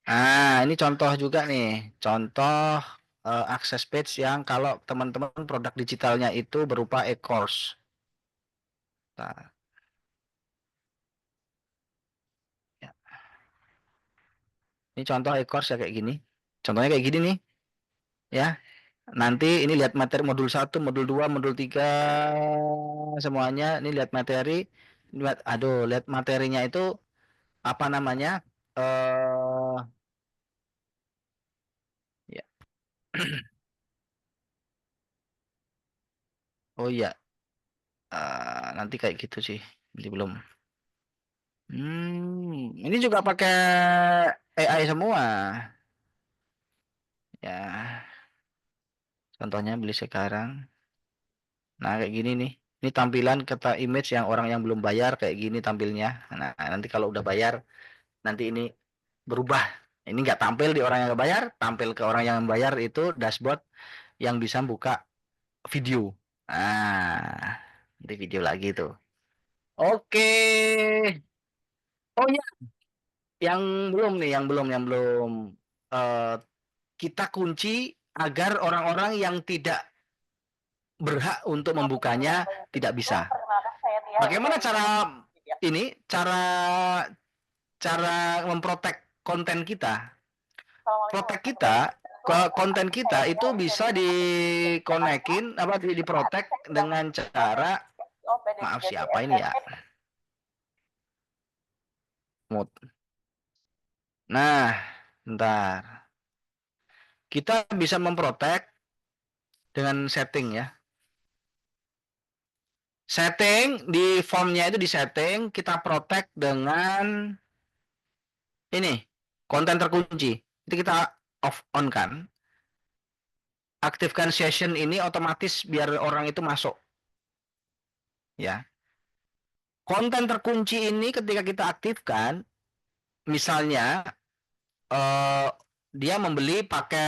Ini contoh juga nih. Contoh akses page yang kalau teman-teman produk digitalnya itu berupa e-course. Nah, ya. Ini contoh e-course ya kayak gini. Contohnya kayak gini nih, ya. Nanti ini lihat materi modul 1, modul 2, modul 3 semuanya. Ini lihat materi. Lihat materinya itu apa namanya? Ya. Oh iya, nanti kayak gitu sih. Ini belum. Ini juga pakai AI semua. Ya, contohnya beli sekarang. Nah, kayak gini nih. Ini tampilan kata image yang orang yang belum bayar kayak gini tampilnya. Nah, nanti kalau udah bayar, nanti ini berubah. Ini nggak tampil di orang yang nggak bayar, tampil ke orang yang bayar itu dashboard yang bisa buka video. Nah, nanti video lagi tuh. Oke. Oh ya, yang belum. Eh, kita kunci agar orang-orang yang tidak berhak untuk membukanya tidak bisa. Bagaimana cara ini? Cara memprotek konten kita. Protek kita, konten kita itu bisa dikonekin apa diprotek dengan cara maaf siapa ini ya? Mute. Nah, bentar. Kita bisa memprotek dengan setting ya. Setting di formnya itu di setting kita protect dengan ini konten terkunci. Itu kita off on kan. Aktifkan session ini otomatis biar orang itu masuk ya. Konten terkunci ini ketika kita aktifkan, misalnya eh, dia membeli pakai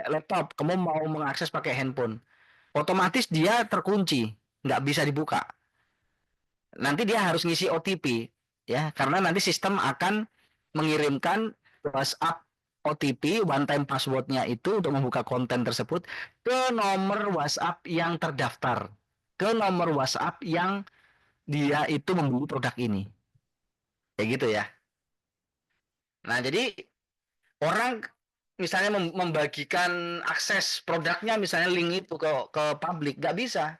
laptop, kamu mau mengakses pakai handphone, otomatis dia terkunci, nggak bisa dibuka. Nanti dia harus ngisi OTP ya, karena nanti sistem akan mengirimkan WhatsApp OTP one time passwordnya itu untuk membuka konten tersebut ke nomor WhatsApp yang terdaftar, ke nomor WhatsApp yang dia itu membeli produk ini, kayak gitu ya. Nah jadi orang misalnya membagikan akses produknya misalnya link itu ke publik nggak bisa,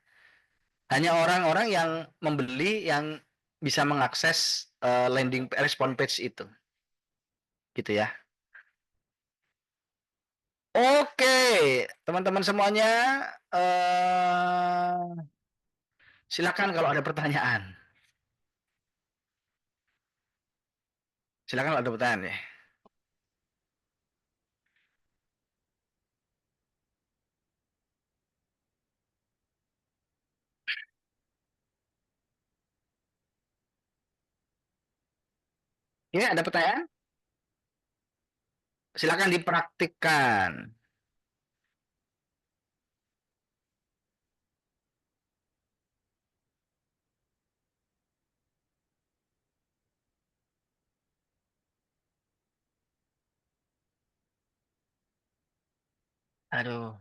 hanya orang-orang yang membeli yang bisa mengakses landing respon page itu gitu ya. Oke, teman-teman semuanya, silakan kalau ada pertanyaan. Silakan kalau ada pertanyaan ya. Ini ada pertanyaan? Silakan dipraktikkan. Aduh.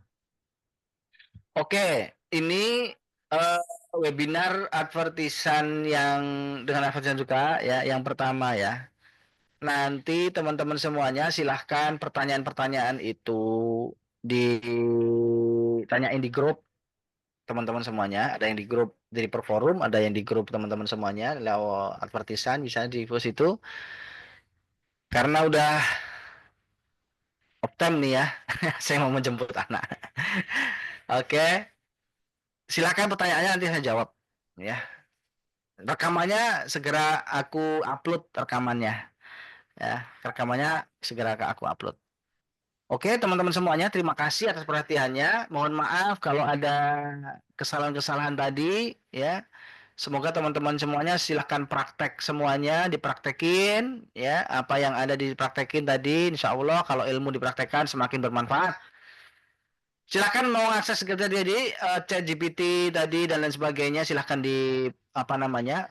Oke, ini eh, webinar advertisan yang dengan advertisan juga ya, yang pertama ya. Nanti teman-teman semuanya silahkan pertanyaan-pertanyaan itu ditanyain di grup teman-teman semuanya. Ada yang di grup dari perforum, ada yang di grup teman-teman semuanya lewat advertisan bisa di post itu. Karena udah off time nih ya, saya mau menjemput anak. Oke, silakan pertanyaannya nanti saya jawab ya. Rekamannya segera aku upload rekamannya ya. Rekamannya segera aku upload. Oke, teman-teman semuanya, terima kasih atas perhatiannya. Mohon maaf kalau ada kesalahan-kesalahan tadi ya. Semoga teman-teman semuanya silahkan praktek semuanya, dipraktekin ya. Apa yang ada dipraktekin tadi, insya Allah kalau ilmu dipraktekkan semakin bermanfaat. Silahkan mau akses tadi chat GPT tadi dan lain sebagainya silahkan di apa namanya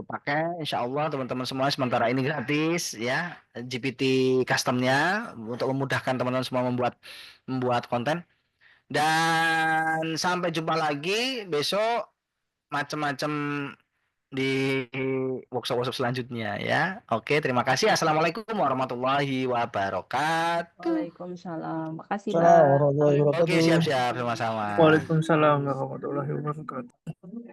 pakai insya Allah teman-teman semua sementara ini gratis ya GPT customnya untuk memudahkan teman-teman semua membuat konten dan sampai jumpa lagi besok macam-macam di workshop-workshop selanjutnya ya. Oke, terima kasih. Assalamualaikum warahmatullahi wabarakatuh. Waalaikumsalam. Makasih, Assalamualaikum Bang. warahmatullahi Oke, wabarakatuh. siap-siap sama-sama. Waalaikumsalam warahmatullahi wabarakatuh.